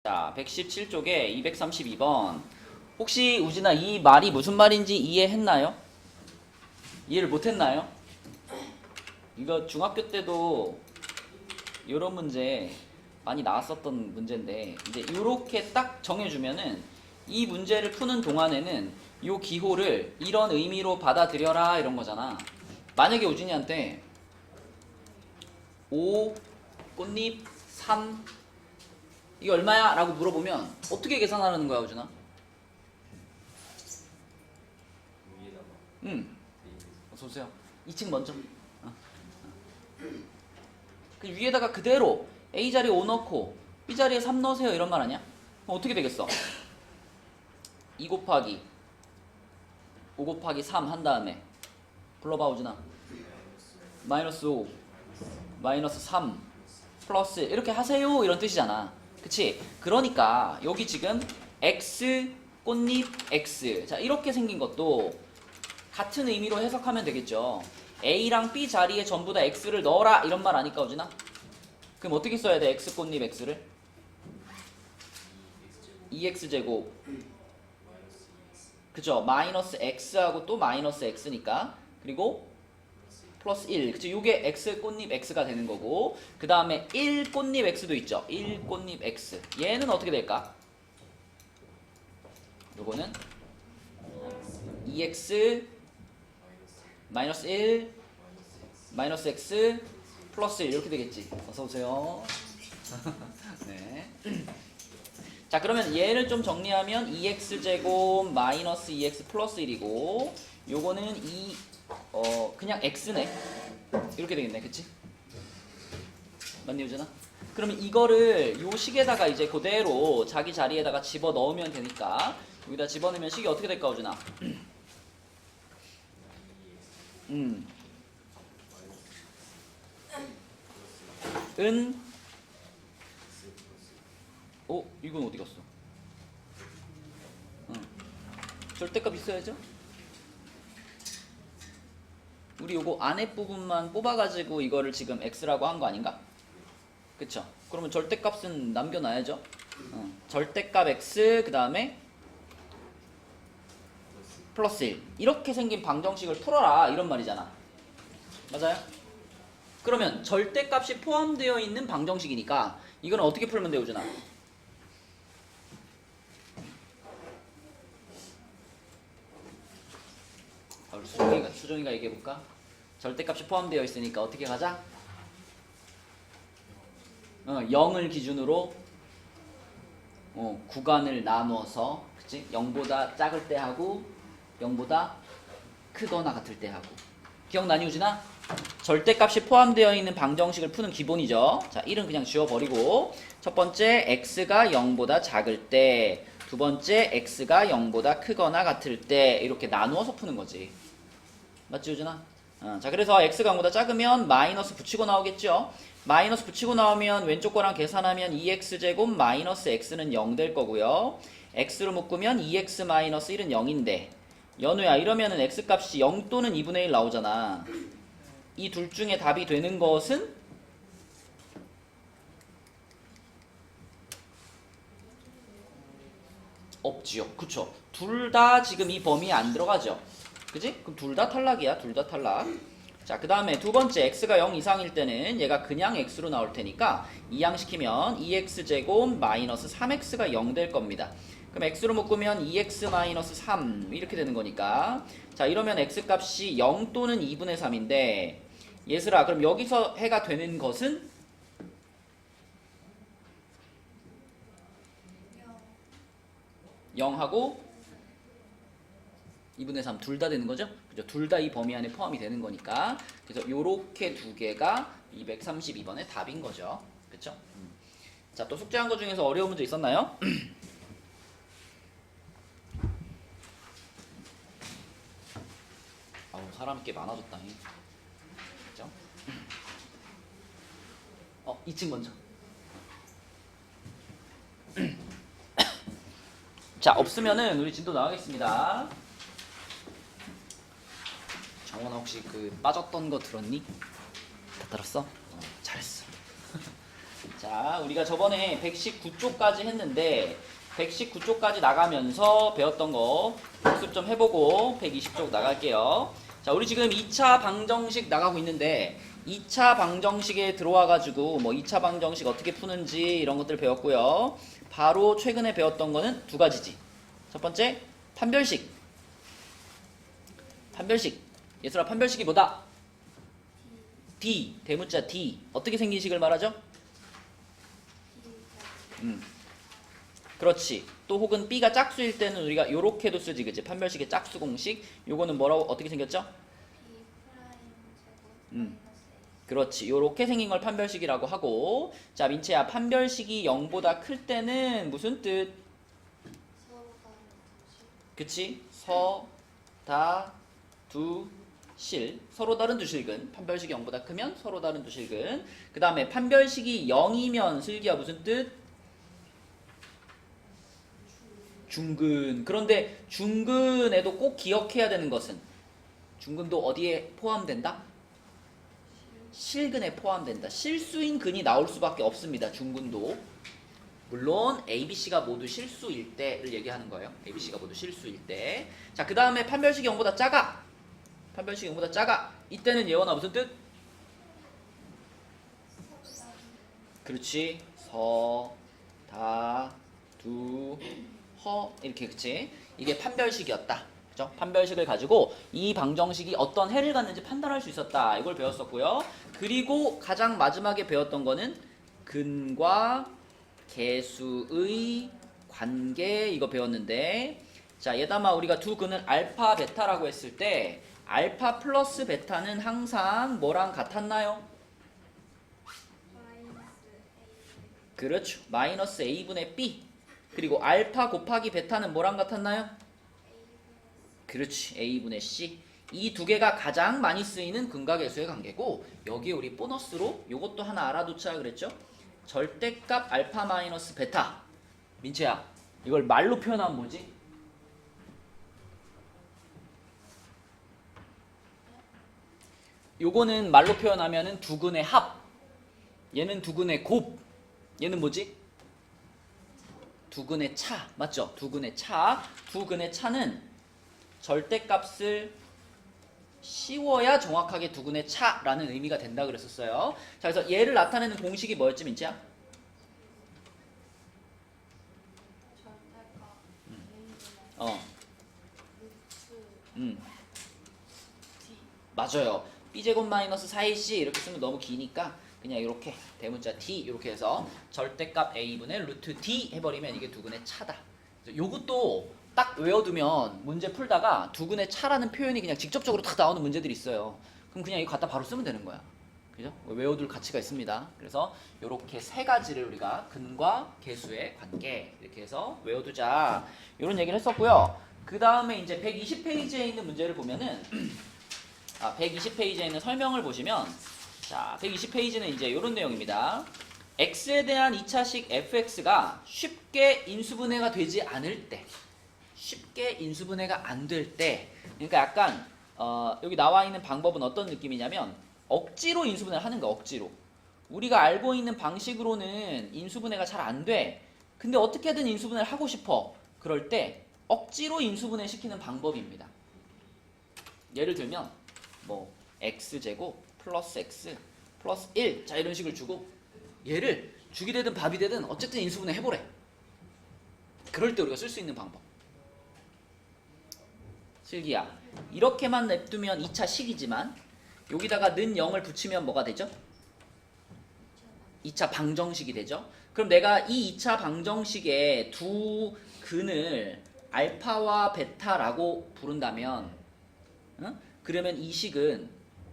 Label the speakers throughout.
Speaker 1: 자, 117쪽에 232번. 혹시 우진아 이 말이 무슨 말인지 이해했나요? 이해를 못했나요? 이거 중학교 때도 이런 문제 많이 나왔었던 문제인데 이제 이렇게 딱 정해주면은 이 문제를 푸는 동안에는 이 기호를 이런 의미로 받아들여라 이런 거잖아. 만약에 우진이한테 5 꽃잎 3 이게 얼마야? 라고 물어보면 어떻게 계산하라는 거야, 우준아? 어서오세요. 2층 먼저. 그 위에다가 그대로 A 자리에 5 넣고 B 자리에 3 넣으세요 이런 말 아니야? 그럼 어떻게 되겠어? 2 곱하기 5 곱하기 3 한 다음에 불러봐, 우준아. 마이너스 5 마이너스 3 플러스 이렇게 하세요 이런 뜻이잖아. 그치? 그러니까 여기 지금 X 꽃잎 X, 자 이렇게 생긴 것도 같은 의미로 해석하면 되겠죠. A랑 B 자리에 전부 다 X를 넣어라 이런 말 아니까, 우진아? 그럼 어떻게 써야 돼? X 꽃잎 X를 2X제곱, 그죠? 마이너스 X하고 또 마이너스 X니까, 그리고 플러스 1, 그치? 요게 X 꽃잎 X가 되는 거고, 그 다음에 1 꽃잎 X도 있죠. 1 꽃잎 X, 얘는 어떻게 될까? 요거는 2X 마이너스 1 마이너스 X 플러스 1 이렇게 되겠지. 어서오세요. 네. 자, 그러면 얘를 좀 정리하면 2x제곱 마이너스 2x 플러스 1이고 요거는 그냥 x네. 이렇게 되겠네. 그치? 맞니, 유진아? 그러면 이거를 요 식에다가 이제 그대로 자기 자리에다가 집어 넣으면 되니까 여기다 집어넣으면 식이 어떻게 될까, 우진아? 이건 어디 갔어? 절대값 있어야죠? 우리 요거 안에 부분만 뽑아가지고 이거를 지금 x라고 한 거 아닌가? 그쵸? 그러면 절대값은 남겨놔야죠? 절대값 x 그 다음에 플러스 1 이렇게 생긴 방정식을 풀어라 이런 말이잖아. 맞아요? 그러면 절대값이 포함되어 있는 방정식이니까 이건 어떻게 풀면 돼요, 우준아? 수정이가 얘기해볼까? 절대값이 포함되어 있으니까 어떻게 가자? 0을 기준으로 구간을 나누어서, 그치? 0보다 작을 때 하고 0보다 크거나 같을 때 하고. 기억나니, 우진아? 절대값이 포함되어 있는 방정식을 푸는 기본이죠. 자, 1은 그냥 지워버리고 첫 번째 x가 0보다 작을 때, 두 번째 x가 0보다 크거나 같을 때 이렇게 나누어서 푸는 거지. 맞지, 우진아? 자, 그래서 x가 0보다 작으면 마이너스 붙이고 나오겠죠. 마이너스 붙이고 나오면 왼쪽 거랑 계산하면 2x제곱 마이너스 x는 0 될 거고요. x로 묶으면 2x 마이너스 1은 0인데 연우야, 이러면은 x값이 0 또는 2분의 1 나오잖아. 이 둘 중에 답이 되는 것은 없지요. 그쵸? 둘 다 지금 이 범위에 안 들어가죠. 그지? 그럼 둘 다 탈락이야. 둘 다 탈락. 자, 그 다음에 두 번째 x가 0 이상일 때는 얘가 그냥 x로 나올 테니까 이항시키면 2x제곱 마이너스 3x가 0 될 겁니다. 그럼 x로 묶으면 2x 마이너스 3 이렇게 되는 거니까, 자, 이러면 x값이 0 또는 2분의 3인데 예슬아, 그럼 여기서 해가 되는 것은 0하고 2분의 3 둘 다 되는 거죠? 그죠? 둘 다 이 범위 안에 포함이 되는 거니까, 그래서 요렇게 두 개가 232번의 답인 거죠. 그쵸? 자, 또 숙제한 거 중에서 어려운 문제 있었나요? 아우, 사람 꽤 많아졌다. 그죠? 2층 먼저. 자, 없으면은 우리 진도 나가겠습니다. 정원아, 혹시 그 빠졌던 거 들었니? 다 들었어? 잘했어. 자, 자, 우리가 저번에 119쪽까지 했는데 119쪽까지 나가면서 배웠던 거 복습 좀 해보고 120쪽 나갈게요. 자, 우리 지금 2차 방정식 나가고 있는데 2차 방정식에 들어와가지고 뭐 2차 방정식 어떻게 푸는지 이런 것들 배웠고요. 바로 최근에 배웠던 거는 두 가지지. 첫 번째, 판별식. 판별식. 얘들아, 판별식이 뭐다? D, 대문자 D. 어떻게 생긴 식을 말하죠? 그렇지. 또 혹은 B가 짝수일 때는 우리가 요렇게도 쓰지, 그치? 판별식의 짝수 공식. 요거는 뭐라고, 어떻게 생겼죠? 그렇지. 요렇게 생긴 걸 판별식이라고 하고. 자, 민채야, 판별식이 0보다 클 때는 무슨 뜻? 그치? 서, 다, 두, 실. 서로 다른 두 실근. 판별식이 0보다 크면 서로 다른 두 실근. 그 다음에 판별식이 0이면 슬기야 무슨 뜻? 중근. 그런데 중근에도 꼭 기억해야 되는 것은 중근도 어디에 포함된다? 실근에 포함된다. 실수인 근이 나올 수밖에 없습니다. 중근도. 물론 ABC가 모두 실수일 때를 얘기하는 거예요. ABC가 모두 실수일 때. 자, 그 다음에 판별식이 0보다 작아. 판별식이 0보다 작아. 이때는 예원아 무슨 뜻? 그렇지. 서, 다, 두, 허 이렇게, 그치? 이게 판별식이었다. 그죠? 판별식을 가지고 이 방정식이 어떤 해를 갖는지 판단할 수 있었다. 이걸 배웠었고요. 그리고 가장 마지막에 배웠던 거는 근과 개수의 관계, 이거 배웠는데, 자, 얘담아 우리가 두 근을 알파 베타라고 했을 때 알파 플러스 베타는 항상 뭐랑 같았나요? 그렇죠. 마이너스 A분의 B. 그리고 알파 곱하기 베타는 뭐랑 같았나요? 그렇지. A분의 C. 이 두 개가 가장 많이 쓰이는 근과 개수의 관계고, 여기에 우리 보너스로 요것도 하나 알아두자 그랬죠? 절대값 알파 마이너스 베타. 민채야, 이걸 말로 표현하면 뭐지? 요거는 말로 표현하면은 두 근의 합. 얘는 두 근의 곱. 얘는 뭐지? 두 근의 차. 맞죠? 두 근의 차. 두 근의 차는 절대값을 씌워야 정확하게 두 근의 차라는 의미가 된다 그랬었어요. 자, 그래서 얘를 나타내는 공식이 뭐였지, 민채야? 맞아요. b제곱 마이너스 4ac 이렇게 쓰면 너무 기니까 그냥 이렇게 대문자 t 이렇게 해서 절대값 a분의 루트 d 해버리면 이게 두근의 차다. 요것도 딱 외워두면 문제 풀다가 두근의 차라는 표현이 그냥 직접적으로 딱 나오는 문제들이 있어요. 그럼 그냥 이거 갖다 바로 쓰면 되는 거야. 그죠? 외워둘 가치가 있습니다. 그래서 이렇게 세 가지를 우리가 근과 개수의 관계 이렇게 해서 외워두자 이런 얘기를 했었고요. 그 다음에 이제 120페이지에 있는 문제를 보면은 120페이지에 있는 설명을 보시면, 자, 120페이지는 이제 이런 내용입니다. x에 대한 2차식 fx가 쉽게 인수분해가 되지 않을 때, 쉽게 인수분해가 안 될 때, 그러니까 약간 여기 나와 있는 방법은 어떤 느낌이냐면 억지로 인수분해를 하는 거야. 억지로. 우리가 알고 있는 방식으로는 인수분해가 잘 안 돼. 근데 어떻게든 인수분해를 하고 싶어. 그럴 때 억지로 인수분해 시키는 방법입니다. 예를 들면 뭐 x제곱 플러스 x 플러스 1, 자, 이런 식을 주고 얘를 죽이 되든 밥이 되든 어쨌든 인수분해 해보래. 그럴 때 우리가 쓸 수 있는 방법. 슬기야, 이렇게만 냅두면 2차 식이지만 여기다가 는 0을 붙이면 뭐가 되죠? 2차 방정식이 되죠. 그럼 내가 이 2차 방정식의 두 근을 알파와 베타라고 부른다면, 그러면 이 식은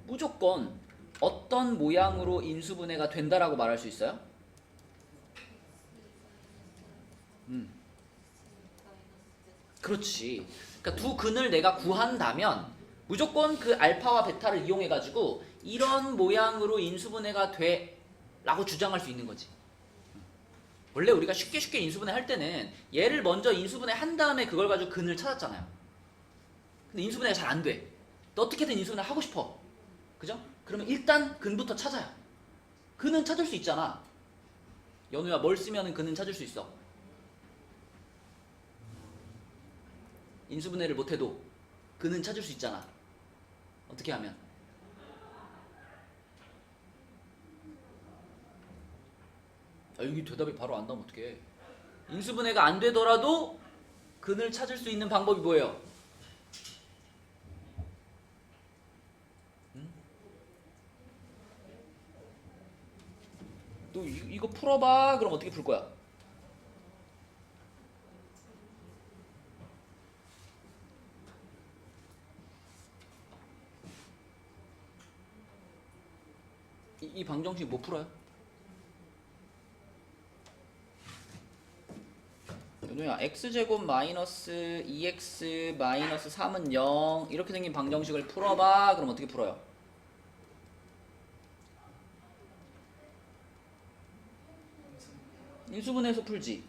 Speaker 1: 무조건 어떤 모양으로 인수분해가 된다라고 말할 수 있어요? 그렇지. 그러니까 두 근을 내가 구한다면 무조건 그 알파와 베타를 이용해가지고 이런 모양으로 인수분해가 돼 라고 주장할 수 있는 거지. 원래 우리가 쉽게 인수분해 할 때는 얘를 먼저 인수분해 한 다음에 그걸 가지고 근을 찾았잖아요. 근데 인수분해가 잘 안 돼. 또 어떻게든 인수분해 하고 싶어. 그죠? 그러면 일단 근부터 찾아요. 근은 찾을 수 있잖아. 연우야, 뭘 쓰면 그는 찾을 수 있어? 인수분해를 못해도 그는 찾을 수 있잖아. 어떻게 하면? 아, 여기 대답이 바로 안 나오면 어떡해. 인수분해가 안 되더라도 근을 찾을 수 있는 방법이 뭐예요? 또 이거 풀어봐. 그럼 어떻게 풀 거야? 이 방정식 뭐 풀어요? 연우야, x제곱 마이너스 2x 마이너스 3은 0 이렇게 생긴 방정식을 풀어봐. 그럼 어떻게 풀어요? 인수분해해서 풀지.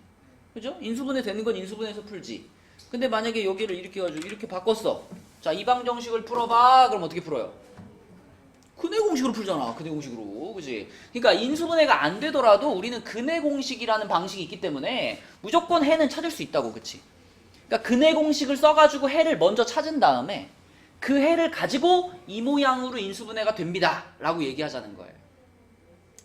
Speaker 1: 그죠? 인수분해 되는 건 인수분해해서 풀지. 근데 만약에 여기를 이렇게 해가지고 이렇게 바꿨어. 자, 이 방정식을 풀어봐. 그럼 어떻게 풀어요? 근해 공식으로 풀잖아. 근해 공식으로. 그지? 그러니까 인수분해가 안 되더라도 우리는 근해 공식이라는 방식이 있기 때문에 무조건 해는 찾을 수 있다고. 그치? 그러니까 근해 공식을 써가지고 해를 먼저 찾은 다음에 그 해를 가지고 이 모양으로 인수분해가 됩니다. 라고 얘기하자는 거예요.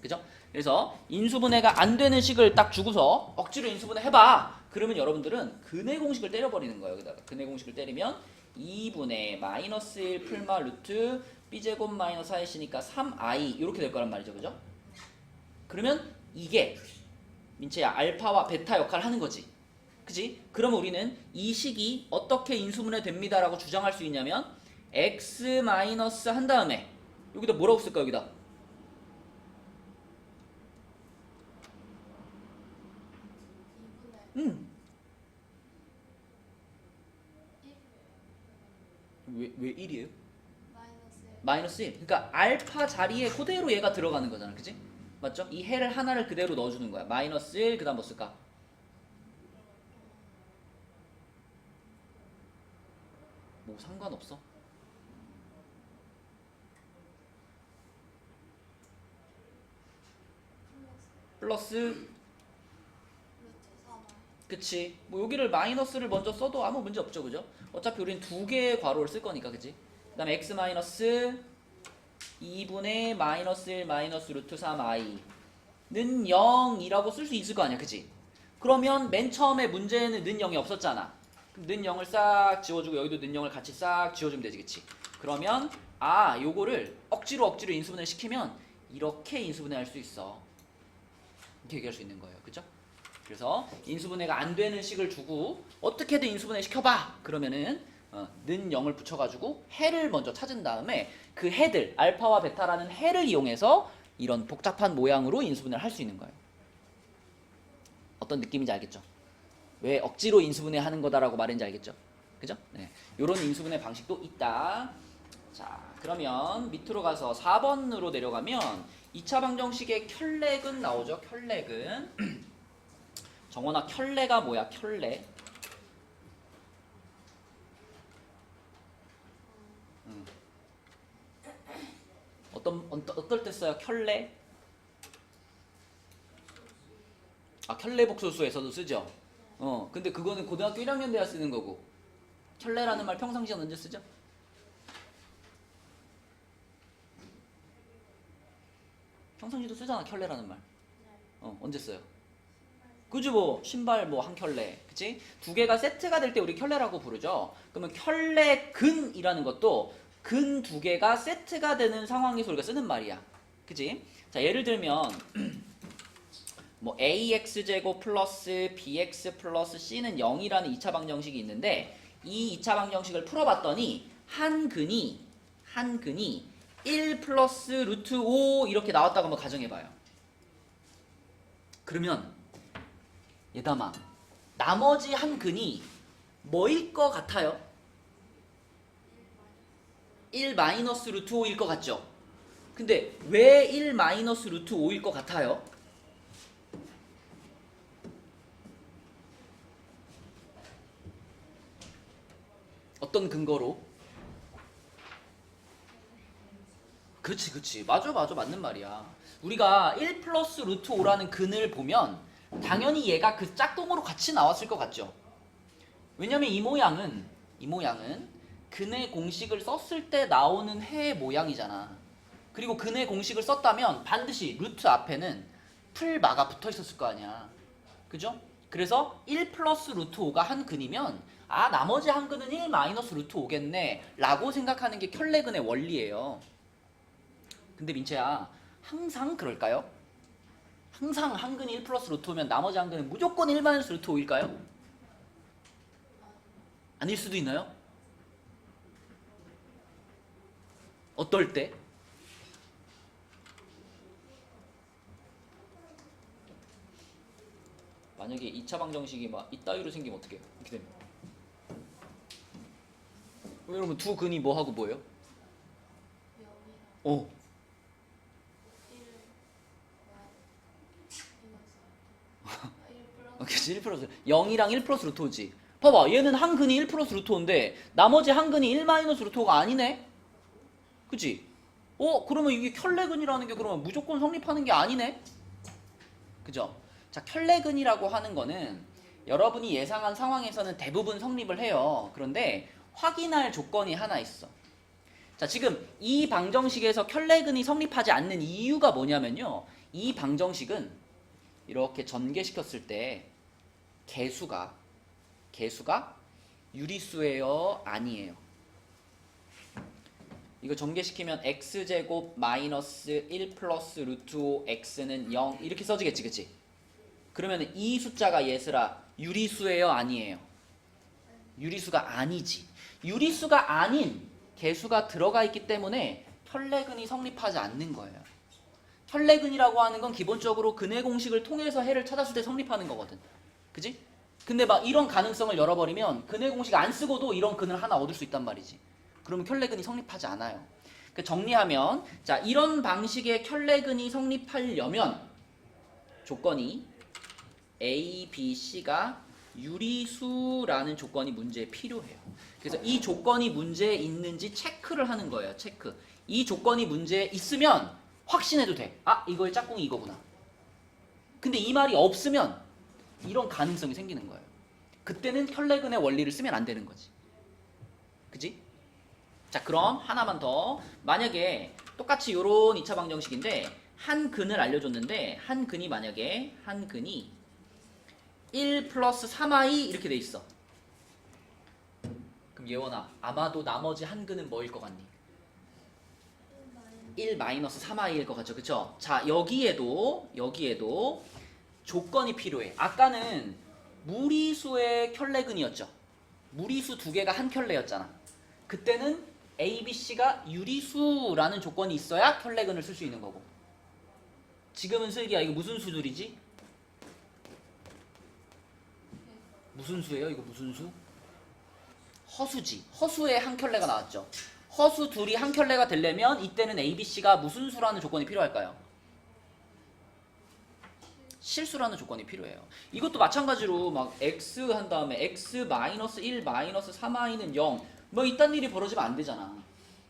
Speaker 1: 그죠? 그래서 인수분해가 안 되는 식을 딱 주고서 억지로 인수분해 해봐. 그러면 여러분들은 근해 공식을 때려버리는 거예요. 여기다가 근해 공식을 때리면 2분의 마이너스 1 풀마 루트 b제곱 마이너스 4이니까 3i 이렇게 될 거란 말이죠. 그죠? 그러면 이게 민채야 알파와 베타 역할을 하는 거지. 그지? 그러면 우리는 이 식이 어떻게 인수분해 됩니다 라고 주장할 수 있냐면 x 마이너스 한 다음에 여기다 뭐라고 쓸까? 여기다 왜 1이에요? 마이너스 1. 그러니까 알파 자리에 그대로 얘가 들어가는 거잖아. 그치? 맞죠? 이 해를 하나를 그대로 넣어주는 거야. 마이너스 1, 그 다음 뭐 쓸까? 뭐 상관없어. 플러스 그치? 뭐 여기를 마이너스를 먼저 써도 아무 문제 없죠. 그죠? 어차피 우린 두 개의 괄호를 쓸 거니까. 그치? 그 다음에 x 마이너스 2분의 마이너스 1 마이너스 루트 3i는 0이라고 쓸 수 있을 거 아니야. 그치? 그러면 맨 처음에 문제는 는 0이 없었잖아. 그럼 는 0을 싹 지워주고 여기도 는 0을 같이 싹 지워주면 되지. 그치? 그러면 요거를 억지로 인수분해 시키면 이렇게 인수분해 할 수 있어. 이렇게 얘기할 수 있는 거예요. 그죠? 그래서 인수분해가 안 되는 식을 주고 어떻게든 인수분해 시켜봐. 그러면은 는 0을 붙여가지고 해를 먼저 찾은 다음에 그 해들 알파와 베타라는 해를 이용해서 이런 복잡한 모양으로 인수분해를 할 수 있는 거예요. 어떤 느낌인지 알겠죠? 왜 억지로 인수분해 하는 거다라고 말했는지 알겠죠? 그죠? 네. 요런 인수분해 방식도 있다. 자, 그러면 밑으로 가서 4번으로 내려가면 2차 방정식의 켤레근 나오죠. 켤레근. 정원아, 켤레가 뭐야? 켤레. 어떨 때 써요? 켤레? 켤레 복소수에서도 쓰죠. 근데 그거는 고등학교 1학년 돼야 쓰는 거고. 켤레라는 말 평상시에 언제 쓰죠? 평상시도 쓰잖아, 켤레라는 말. 언제 써요? 그지 뭐 신발 뭐 한 켤레, 그치? 두 개가 세트가 될 때 우리 켤레라고 부르죠. 그러면 켤레근이라는 것도 근 두 개가 세트가 되는 상황에서 우리가 쓰는 말이야. 그치? 자, 예를 들면 뭐 ax제곱 플러스 bx 플러스 c는 0이라는 2차 방정식이 있는데 이 2차 방정식을 풀어봤더니 한 근이 1 플러스 루트 5 이렇게 나왔다고 한번 가정해봐요. 그러면 얘담아, 나머지 한 근이 뭐일 것 같아요? 1 마이너스 루트 5일 것 같죠? 근데 왜 1 마이너스 루트 5일 것 같아요? 어떤 근거로? 그치. 맞아. 맞는 말이야. 우리가 1 플러스 루트 5라는 근을 보면 당연히 얘가 그 짝꿍으로 같이 나왔을 것 같죠? 왜냐면 이 모양은 근의 공식을 썼을 때 나오는 해 모양이잖아. 그리고 근의 공식을 썼다면 반드시 루트 앞에는 풀마가 붙어 있었을 거 아니야. 그죠? 그래서 1 플러스 루트 5가 한 근이면 아 나머지 한 근은 1 마이너스 루트 5겠네 라고 생각하는 게 켤레근의 원리예요. 근데 민채야 항상 그럴까요? 항상 한 근이 1 플러스 루트 5면 나머지 한 근은 무조건 1 마이너스 루트 5일까요? 아닐 수도 있나요? 어떨 때? 만약에 2차 방정식이 막 이따위로 생기면 어떻게 해요? 이렇게 되면 여러분 두 근이 뭐하고 뭐예요? 어. 그치 1 플러스 0이랑 1 플러스 루트 5지. 봐봐 얘는 한 근이 1 플러스 루트 5인데 나머지 한 근이 1 마이너스 루트 5가 아니네? 그치? 그러면 이게 켤레근이라는 게 그러면 무조건 성립하는 게 아니네? 그죠? 자, 켤레근이라고 하는 거는 여러분이 예상한 상황에서는 대부분 성립을 해요. 그런데 확인할 조건이 하나 있어. 자, 지금 이 방정식에서 켤레근이 성립하지 않는 이유가 뭐냐면요. 이 방정식은 이렇게 전개시켰을 때 개수가 유리수예요? 아니에요? 이거 전개시키면 x제곱 마이너스 1 플러스 루트 5 x는 0 이렇게 써지겠지 그치? 그러면 이 숫자가 얘들아 유리수예요? 아니에요? 유리수가 아니지. 유리수가 아닌 개수가 들어가 있기 때문에 켤레근이 성립하지 않는 거예요. 켤레근이라고 하는 건 기본적으로 근의 공식을 통해서 해를 찾았을 때 성립하는 거거든. 그지? 근데 막 이런 가능성을 열어버리면 근의 공식 안 쓰고도 이런 근을 하나 얻을 수 있단 말이지. 그러면 켤레근이 성립하지 않아요. 그러니까 정리하면 자 이런 방식의 켤레근이 성립하려면 조건이 A, B, C가 유리수라는 조건이 문제에 필요해요. 그래서 이 조건이 문제에 있는지 체크를 하는 거예요. 체크. 이 조건이 문제에 있으면 확신해도 돼. 아 이거의 짝꿍이 이거구나. 근데 이 말이 없으면 이런 가능성이 생기는 거예요. 그때는 켤레근의 원리를 쓰면 안 되는 거지. 그지? 자 그럼 하나만 더. 만약에 똑같이 요런 2차 방정식인데 한 근을 알려줬는데 한 근이 만약에 한 근이 1 플러스 3i 이렇게 돼 있어. 그럼 예원아 아마도 나머지 한 근은 뭐일 것 같니? 1 마이너스 3i일 것 같죠? 그쵸? 자 여기에도 조건이 필요해. 아까는 무리수의 켤레근이었죠. 무리수 두 개가 한 켤레였잖아. 그때는 A, B, C가 유리수라는 조건이 있어야 켤레근을 쓸 수 있는 거고. 지금은 슬기야 이거 무슨 수들이지? 무슨 수예요? 이거 무슨 수? 허수지. 허수의 한 켤레가 나왔죠. 허수 둘이 한 켤레가 되려면 이때는 A, B, C가 무슨 수라는 조건이 필요할까요? 실수라는 조건이 필요해요. 이것도 마찬가지로 막 x 한 다음에 x 마이너스 1 마이너스 3i는 0 뭐 이딴 일이 벌어지면 안 되잖아.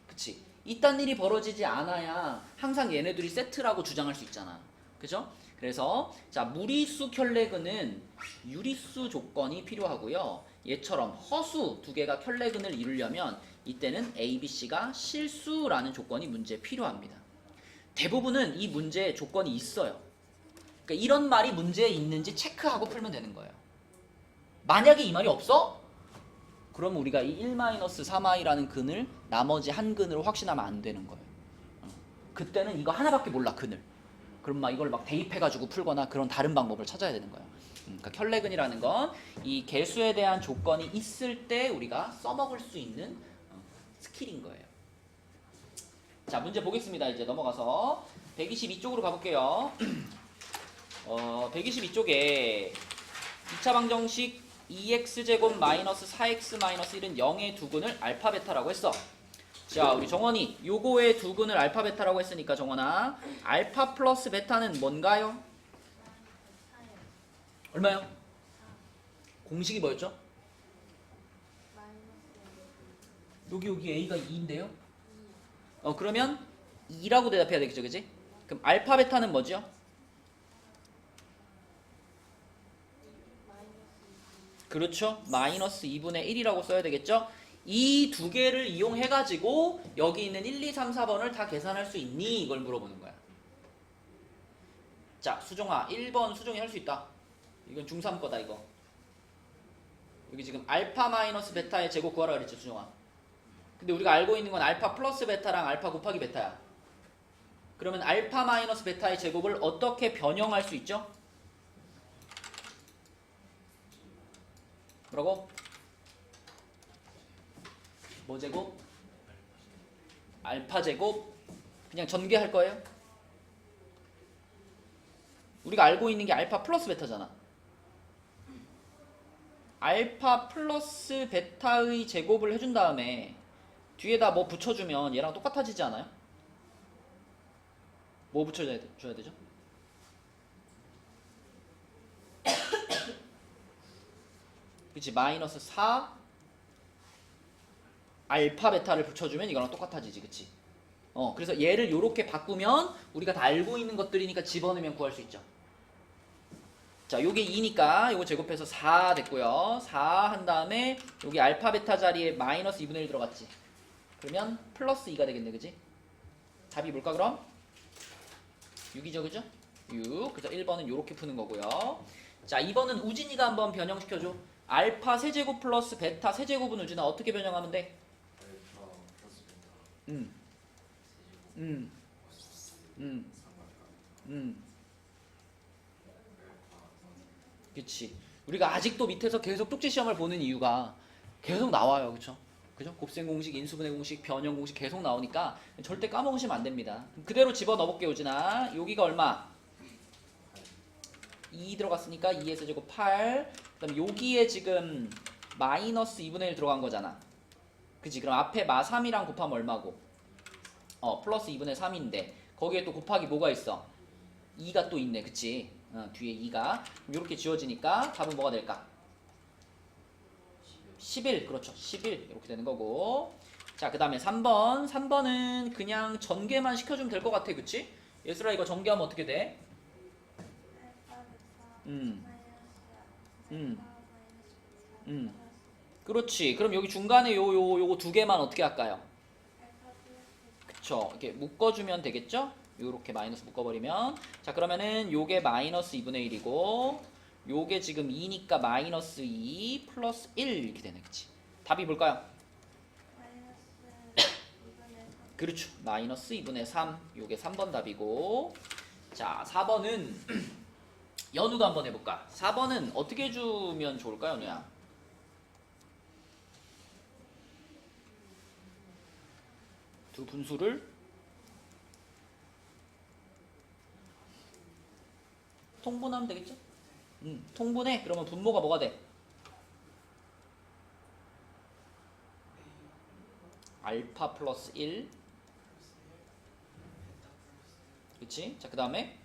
Speaker 1: 그치? 이딴 일이 벌어지지 않아야 항상 얘네들이 세트라고 주장할 수 있잖아. 그죠? 그래서 자 무리수 켤레근은 유리수 조건이 필요하고요. 얘처럼 허수 두 개가 켤레근을 이루려면 이때는 A, B, C가 실수라는 조건이 문제에 필요합니다. 대부분은 이 문제에 조건이 있어요. 그러니까 이런 말이 문제에 있는지 체크하고 풀면 되는 거예요. 만약에 이 말이 없어? 그럼 우리가 이 1-3i라는 근을 나머지 한 근으로 확신하면 안 되는 거예요. 그때는 이거 하나밖에 몰라 근을. 그럼 막 이걸 막 대입해가지고 풀거나 그런 다른 방법을 찾아야 되는 거예요. 그러니까 켤레근이라는 건 이 개수에 대한 조건이 있을 때 우리가 써먹을 수 있는 스킬인 거예요. 자 문제 보겠습니다. 이제 넘어가서 122쪽으로 가볼게요. 122쪽에 2차 방정식 2x제곱 마이너스 4x 마이너스 1은 0의 두 근을 알파 베타라고 했어. 자 우리 정원이 요거의 두 근을 알파 베타라고 했으니까 정원아 알파 플러스 베타는 뭔가요? 얼마요? 공식이 뭐였죠? 여기 A가 2인데요? 그러면 2라고 대답해야 되겠죠, 그지? 그럼 알파 베타는 뭐죠? 그렇죠. 마이너스 2분의 1이라고 써야 되겠죠? 이 두 개를 이용해가지고 여기 있는 1, 2, 3, 4번을 다 계산할 수 있니? 이걸 물어보는 거야. 자, 수정아. 1번 수정이 할 수 있다. 이건 중3 거다, 이거. 여기 지금 알파 마이너스 베타의 제곱 구하라 그랬죠, 수정아. 근데 우리가 알고 있는 건 알파 플러스 베타랑 알파 곱하기 베타야. 그러면 알파 마이너스 베타의 제곱을 어떻게 변형할 수 있죠? 뭐라고? 뭐 제곱? 알파 제곱? 그냥 전개할 거예요? 우리가 알고 있는 게 알파 플러스 베타잖아. 알파 플러스 베타의 제곱을 해준 다음에 뒤에다 뭐 붙여주면 얘랑 똑같아지지 않아요? 뭐 붙여줘야 되죠? 그치, 마이너스 4 알파 베타를 붙여주면 이거랑 똑같아지지, 그치? 그래서 얘를 요렇게 바꾸면 우리가 다 알고 있는 것들이니까 집어넣으면 구할 수 있죠. 자, 요게 2니까 요거 제곱해서 4 됐고요. 4 한 다음에 여기 알파 베타 자리에 마이너스 2분의 1 들어갔지. 그러면 플러스 2가 되겠네, 그지? 답이 뭘까 그럼? 6이죠, 그죠? 6. 그래서 1번은 요렇게 푸는 거고요. 자, 2번은 우진이가 한번 변형시켜줘. 알파 세제곱 플러스 베타 세제곱은 우진아 어떻게 변형하면 돼?
Speaker 2: 알파 플러스 베타
Speaker 1: 음, 음, 음, 그치. 우리가 아직도 밑에서 계속 쪽지 시험을 보는 이유가 계속 나와요, 그쵸? 그죠? 곱셈 공식, 인수분해 공식, 변형 공식 계속 나오니까 절대 까먹으시면 안 됩니다. 그대로 집어 넣어볼게요, 우진아. 여기가 얼마? 2 들어갔으니까 2에서 제곱 8. 그 다음에 여기에 지금 마이너스 2분의 1 들어간 거잖아. 그치? 그럼 앞에 마 3이랑 곱하면 얼마고? 플러스 2분의 3인데 거기에 또 곱하기 뭐가 있어? 2가 또 있네, 그치? 뒤에 2가. 이렇게 지워지니까 답은 뭐가 될까? 11. 그렇죠. 11. 이렇게 되는 거고. 자, 그 다음에 3번. 3번은 그냥 전개만 시켜주면 될 것 같아, 그치? 예슬아, 이거 전개하면 어떻게 돼? 그렇지. 그럼 여기 중간에 요거 두 개만 어떻게 할까요? 그쵸. 이렇게 묶어주면 되겠죠? 요렇게 마이너스 묶어버리면. 자, 그러면은 요게 마이너스 2분의 1이고, 요게 지금 2니까 마이너스 2 플러스 1 이렇게 되네, 그치? 답이 뭘까요? 그렇죠. 마이너스 2분의 3. 요게 3번 답이고. 자, 4번은 연우가 한번 해볼까? 4번은 어떻게 해주면 좋을까요, 연우야? 두 분수를 통분하면 되겠죠? 통분해. 그러면 분모가 뭐가 돼? 알파 플러스 1. 그치? 자, 그 다음에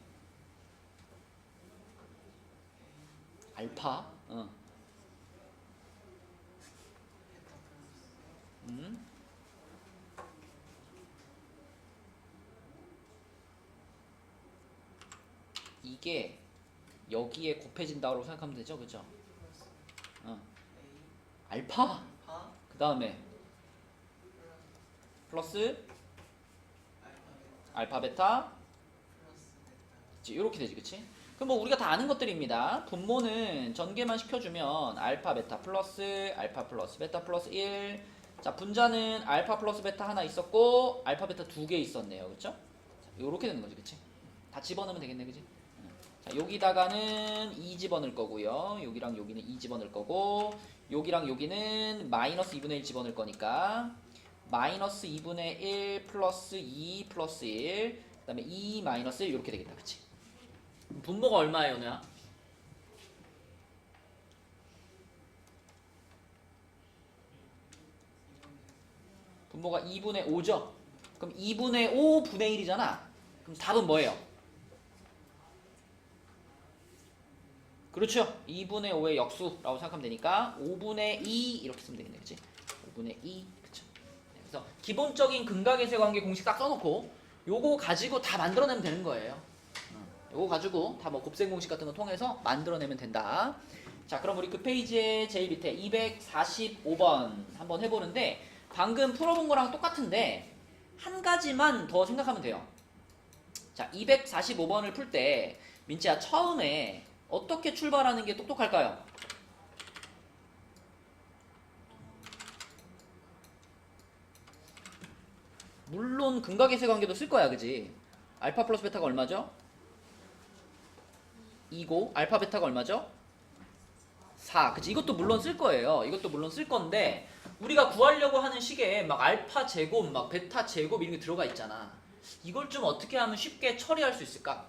Speaker 1: 알파. 이게 여기에 곱해진다고 생각하면 되죠, 그죠? 알파. 그 다음에 플러스 알파 베타. 이렇게 되지, 그치? 그럼 뭐 우리가 다 아는 것들입니다. 분모는 전개만 시켜주면 알파 베타 플러스 베타 플러스 1. 자, 분자는 알파 플러스 베타 하나 있었고 알파 베타 두 개 있었네요, 그쵸? 요렇게 되는 거지, 그치? 다 집어넣으면 되겠네, 그치? 자, 여기다가는 2 집어넣을 거고요. 여기랑 여기는 2 집어넣을 거고, 여기랑 여기는 마이너스 2분의 1 집어넣을 거니까 마이너스 2분의 1 플러스 2 플러스 1, 그 다음에 2 마이너스 1 이렇게 되겠다, 그치? 분모가 얼마예요, 너야? 분모가 2분의 5죠? 그럼 2분의 5 분의 1이잖아. 그럼 답은 뭐예요? 그렇죠. 2분의 5의 역수라고 생각하면 되니까 5분의 2 이렇게 쓰면 되겠네, 그치? 5분의 2. 그쵸? 그래서 기본적인 근각의 세관계 공식 딱 써놓고 요거 가지고 다 만들어내면 되는 거예요. 요거 가지고 다 뭐 곱셈 공식 같은 거 통해서 만들어내면 된다. 자, 그럼 우리 그 페이지의 제일 밑에 245번 한번 해보는데 방금 풀어본 거랑 똑같은데 한 가지만 더 생각하면 돼요. 자, 245번을 풀 때 민지야 처음에 어떻게 출발하는 게 똑똑할까요? 물론 근각의 관계도 쓸 거야, 그지? 알파 플러스 베타가 얼마죠? 2고 알파 베타가 얼마죠? 4. 그치? 이것도 물론 쓸 거예요. 이것도 물론 쓸 건데 우리가 구하려고 하는 식에 막 알파 제곱, 막 베타 제곱 이런 게 들어가 있잖아. 이걸 좀 어떻게 하면 쉽게 처리할 수 있을까?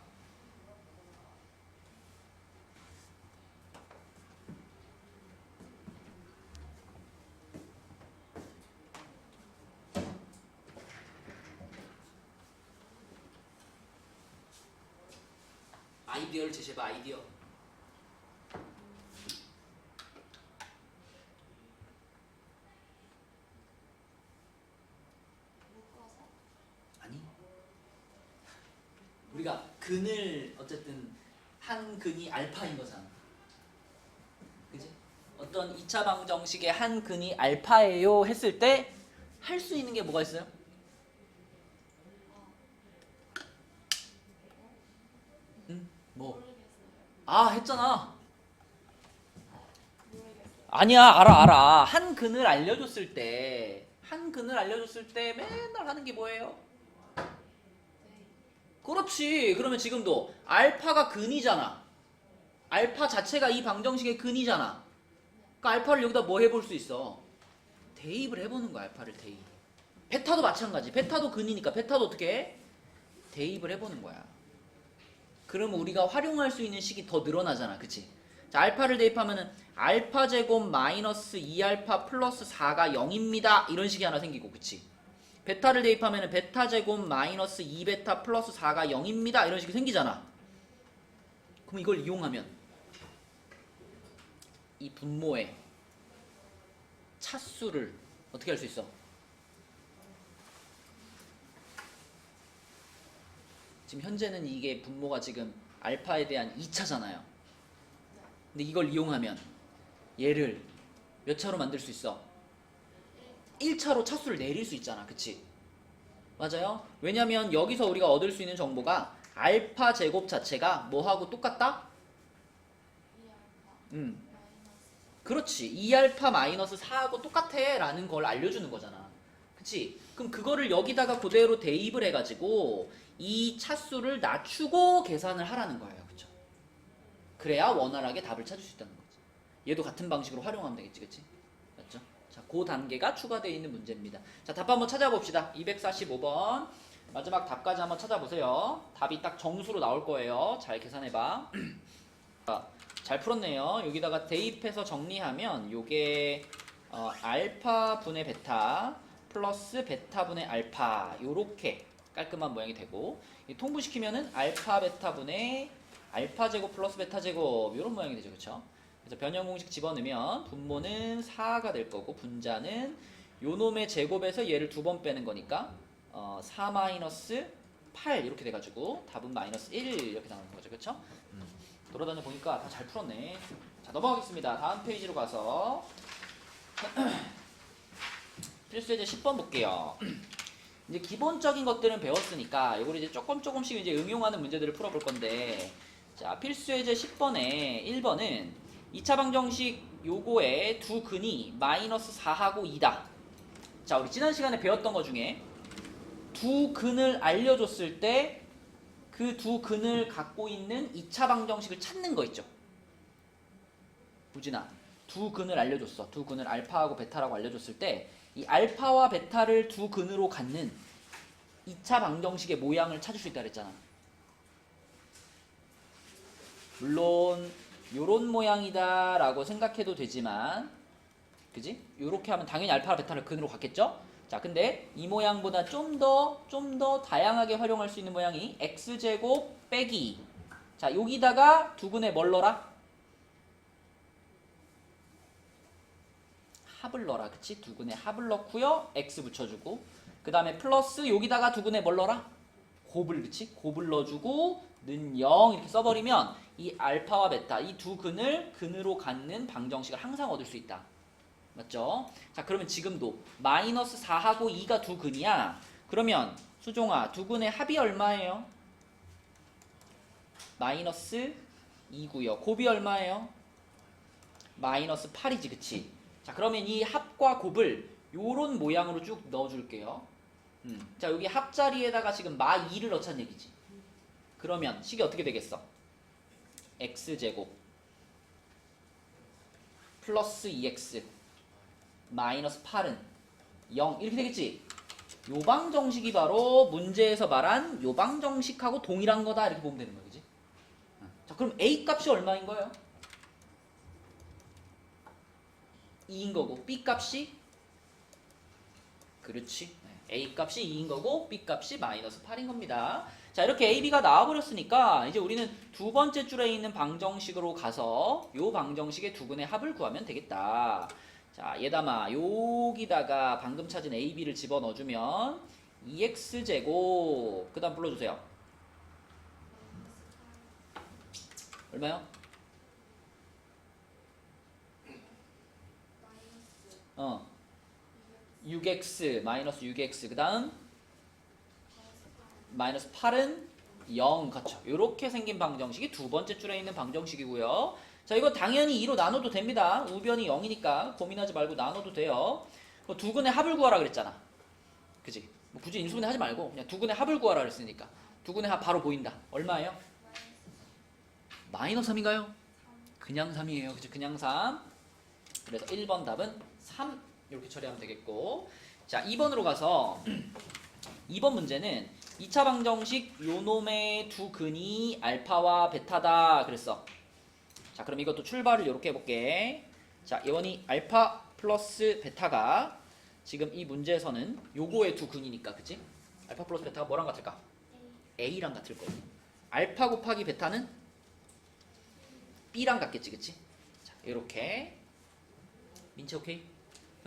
Speaker 1: 아이디어를 제시해봐. 아이디어. 아니, 우리가 근을 어쨌든 한 근이 알파인 거잖아. 그지? 어떤 2차 방정식의 한 근이 알파예요 했을 때 할 수 있는 게 뭐가 있어요? 응? 뭐? 아, 했잖아. 아니야, 알아. 한 근을 알려줬을 때 맨날 하는 게 뭐예요? 그렇지. 그러면 지금도 알파가 근이잖아. 알파 자체가 이 방정식의 근이잖아. 그러니까 알파를 여기다 뭐 해볼 수 있어? 대입을 해보는 거야. 알파를 대입. 베타도 마찬가지. 베타도 근이니까 베타도 어떻게 해? 대입을 해보는 거야. 그러면 우리가 활용할 수 있는 식이 더 늘어나잖아. 그치? 자, 알파를 대입하면은 알파 제곱 마이너스 2알파 플러스 4가 0입니다. 이런 식이 하나 생기고, 그치? 베타를 대입하면은 베타 제곱 마이너스 2베타 플러스 4가 0입니다. 이런 식이 생기잖아. 그럼 이걸 이용하면 이 분모의 차수를 어떻게 할 수 있어? 지금 현재는 이게 분모가 지금 알파에 대한 2차잖아요. 근데 이걸 이용하면 얘를 몇 차로 만들 수 있어? 1차로 차수를 내릴 수 있잖아. 그치? 맞아요? 왜냐면 여기서 우리가 얻을 수 있는 정보가 알파 제곱 자체가 뭐하고 똑같다? 그렇지. 2알파 마이너스 4하고 똑같아 라는 걸 알려주는 거잖아. 그치? 그럼 그거를 여기다가 그대로 대입을 해가지고 이 차수를 낮추고 계산을 하라는 거예요. 그쵸? 그래야 원활하게 답을 찾을 수 있다는 거지. 얘도 같은 방식으로 활용하면 되겠지. 그치? 맞죠? 자, 그 단계가 추가되어 있는 문제입니다. 자, 답 한번 찾아봅시다. 245번. 마지막 답까지 한번 찾아보세요. 답이 딱 정수로 나올 거예요. 잘 계산해봐. 잘 풀었네요. 여기다가 대입해서 정리하면 요게 알파 분의 베타 플러스 베타 분의 알파 요렇게 깔끔한 모양이 되고 통분시키면은 알파 베타 분의 알파 제곱 플러스 베타 제곱 요런 모양이 되죠. 그쵸? 그래서 변형 공식 집어넣으면 분모는 4가 될 거고 분자는 요놈의 제곱에서 얘를 2번 빼는 거니까 4 마이너스 8 이렇게 돼가지고 답은 마이너스 1 이렇게 나오는 거죠. 그쵸? 돌아다녀 보니까 다 잘 풀었네. 자, 넘어가겠습니다. 다음 페이지로 가서 필수예제 10번 볼게요. 이제 기본적인 것들은 배웠으니까 이걸 이제 조금씩 이제 응용하는 문제들을 풀어볼 건데, 자, 필수예제 10번에 1번은 2차 방정식 요거의 두 근이 마이너스 4하고 2다. 자, 우리 지난 시간에 배웠던 것 중에 두 근을 알려줬을 때 그 두 근을 갖고 있는 2차 방정식을 찾는 거 있죠. 우진아, 두 근을 알려줬어. 두 근을 알파하고 베타라고 알려줬을 때 이 알파와 베타를 두 근으로 갖는 2차 방정식의 모양을 찾을 수 있다 그랬잖아. 물론 요런 모양이다 라고 생각해도 되지만, 그지? 요렇게 하면 당연히 알파와 베타를 근으로 갖겠죠? 자, 근데 이 모양보다 좀 더 다양하게 활용할 수 있는 모양이 x제곱 빼기. 자, 여기다가 두 근에 뭘 넣어라? 합을 넣어라. 그치? 두 근에 합을 넣고요. x 붙여주고. 그 다음에 플러스 여기다가 두 근에 뭘 넣어라? 곱을 그치? 곱을 넣어주고 는 0 이렇게 써버리면 이 알파와 베타 이 두 근으로 갖는 방정식을 항상 얻을 수 있다. 맞죠? 자 그러면 지금도 마이너스 4하고 2가 두 근이야. 그러면 수종아 두 근의 합이 얼마예요? 마이너스 2고요. 곱이 얼마예요? 마이너스 8이지 그치? 자 그러면 이 합과 곱을 요런 모양으로 쭉 넣어줄게요. 자 여기 합자리에다가 지금 마 2를 넣자는 얘기지. 그러면 식이 어떻게 되겠어? x제곱 플러스 2x 마이너스 8은 0 이렇게 되겠지? 요 방정식이 바로 문제에서 말한 요 방정식하고 동일한 거다 이렇게 보면 되는 거야 그지? 자 그럼 a 값이 얼마인 거예요? 2인 거고 b 값이 그렇지 a 값이 2인 거고 b 값이 마이너스 8인 겁니다. 자 이렇게 a, b가 나와버렸으니까 이제 우리는 두 번째 줄에 있는 방정식으로 가서 요 방정식의 두 근의 합을 구하면 되겠다. 자 얘담아 여기다가 방금 찾은 a, b를 집어넣어주면 2x제곱 그 다음 불러주세요. 얼마요? 6x 마이너스 6x 그 다음 마이너스 8은 0 그렇죠. 이렇게 생긴 방정식이 두 번째 줄에 있는 방정식이고요. 자 이거 당연히 2로 나눠도 됩니다. 우변이 0이니까 고민하지 말고 나눠도 돼요. 두 근의 합을 구하라 그랬잖아. 그지? 뭐 굳이 인수분해 하지 말고 그냥 두 근의 합을 구하라 그랬으니까 두 근의 합 바로 보인다. 얼마예요? 마이너스 3인가요? 그냥 3이에요. 그치? 그냥 3. 그래서 1번 답은 3 이렇게 처리하면 되겠고 자 2번으로 가서 2번 문제는 2차 방정식 요놈의 두 근이 알파와 베타다 그랬어. 자 그럼 이것도 출발을 이렇게 해볼게. 자 예원이 알파 플러스 베타가 지금 이 문제에서는 요거의 두 근이니까 그치? 알파 플러스 베타가 뭐랑 같을까? A랑 같을 거고 알파 곱하기 베타는 B랑 같겠지 그치? 자 이렇게 민채 오케이?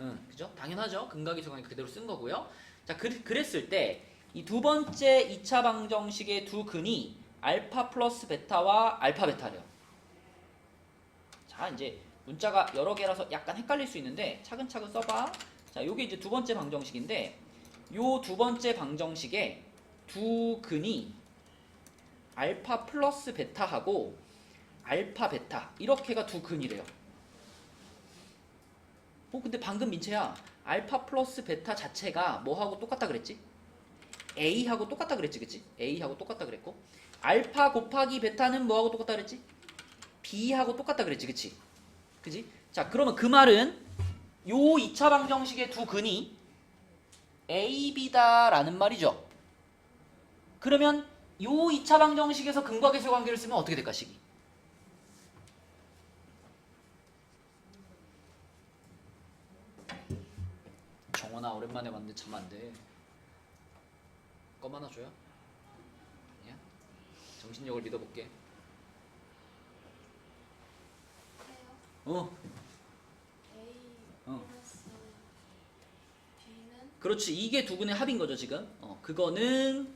Speaker 1: 응 그죠? 당연하죠. 근각의 수관이 그대로 쓴 거고요. 자 그랬을 때 이 두 번째 2차 방정식의 두 근이 알파 플러스 베타와 알파 베타래요. 자 이제 문자가 여러 개라서 약간 헷갈릴 수 있는데 차근차근 써봐. 자 요게 이제 두 번째 방정식인데 요 두 번째 방정식의 두 근이 알파 플러스 베타하고 알파 베타 이렇게가 두 근이래요. 근데 방금 민채야 알파 플러스 베타 자체가 뭐하고 똑같다 그랬지? A하고 똑같다 그랬지 그치? A하고 똑같다 그랬고 알파 곱하기 베타는 뭐하고 똑같다 그랬지? B하고 똑같다 그랬지 그치? 그치? 자 그러면 그 말은 요 2차 방정식의 두 근이 A, B다 라는 말이죠. 그러면 요 2차 방정식에서 근과 계수 관계를 쓰면 어떻게 될까 식이? 정원아 오랜만에 왔는데 참 안돼. 껌 하나 줘요? 아니야? 정신력을 믿어볼게. 어. 그렇지 이게 두 근의 합인 거죠 지금. 그거는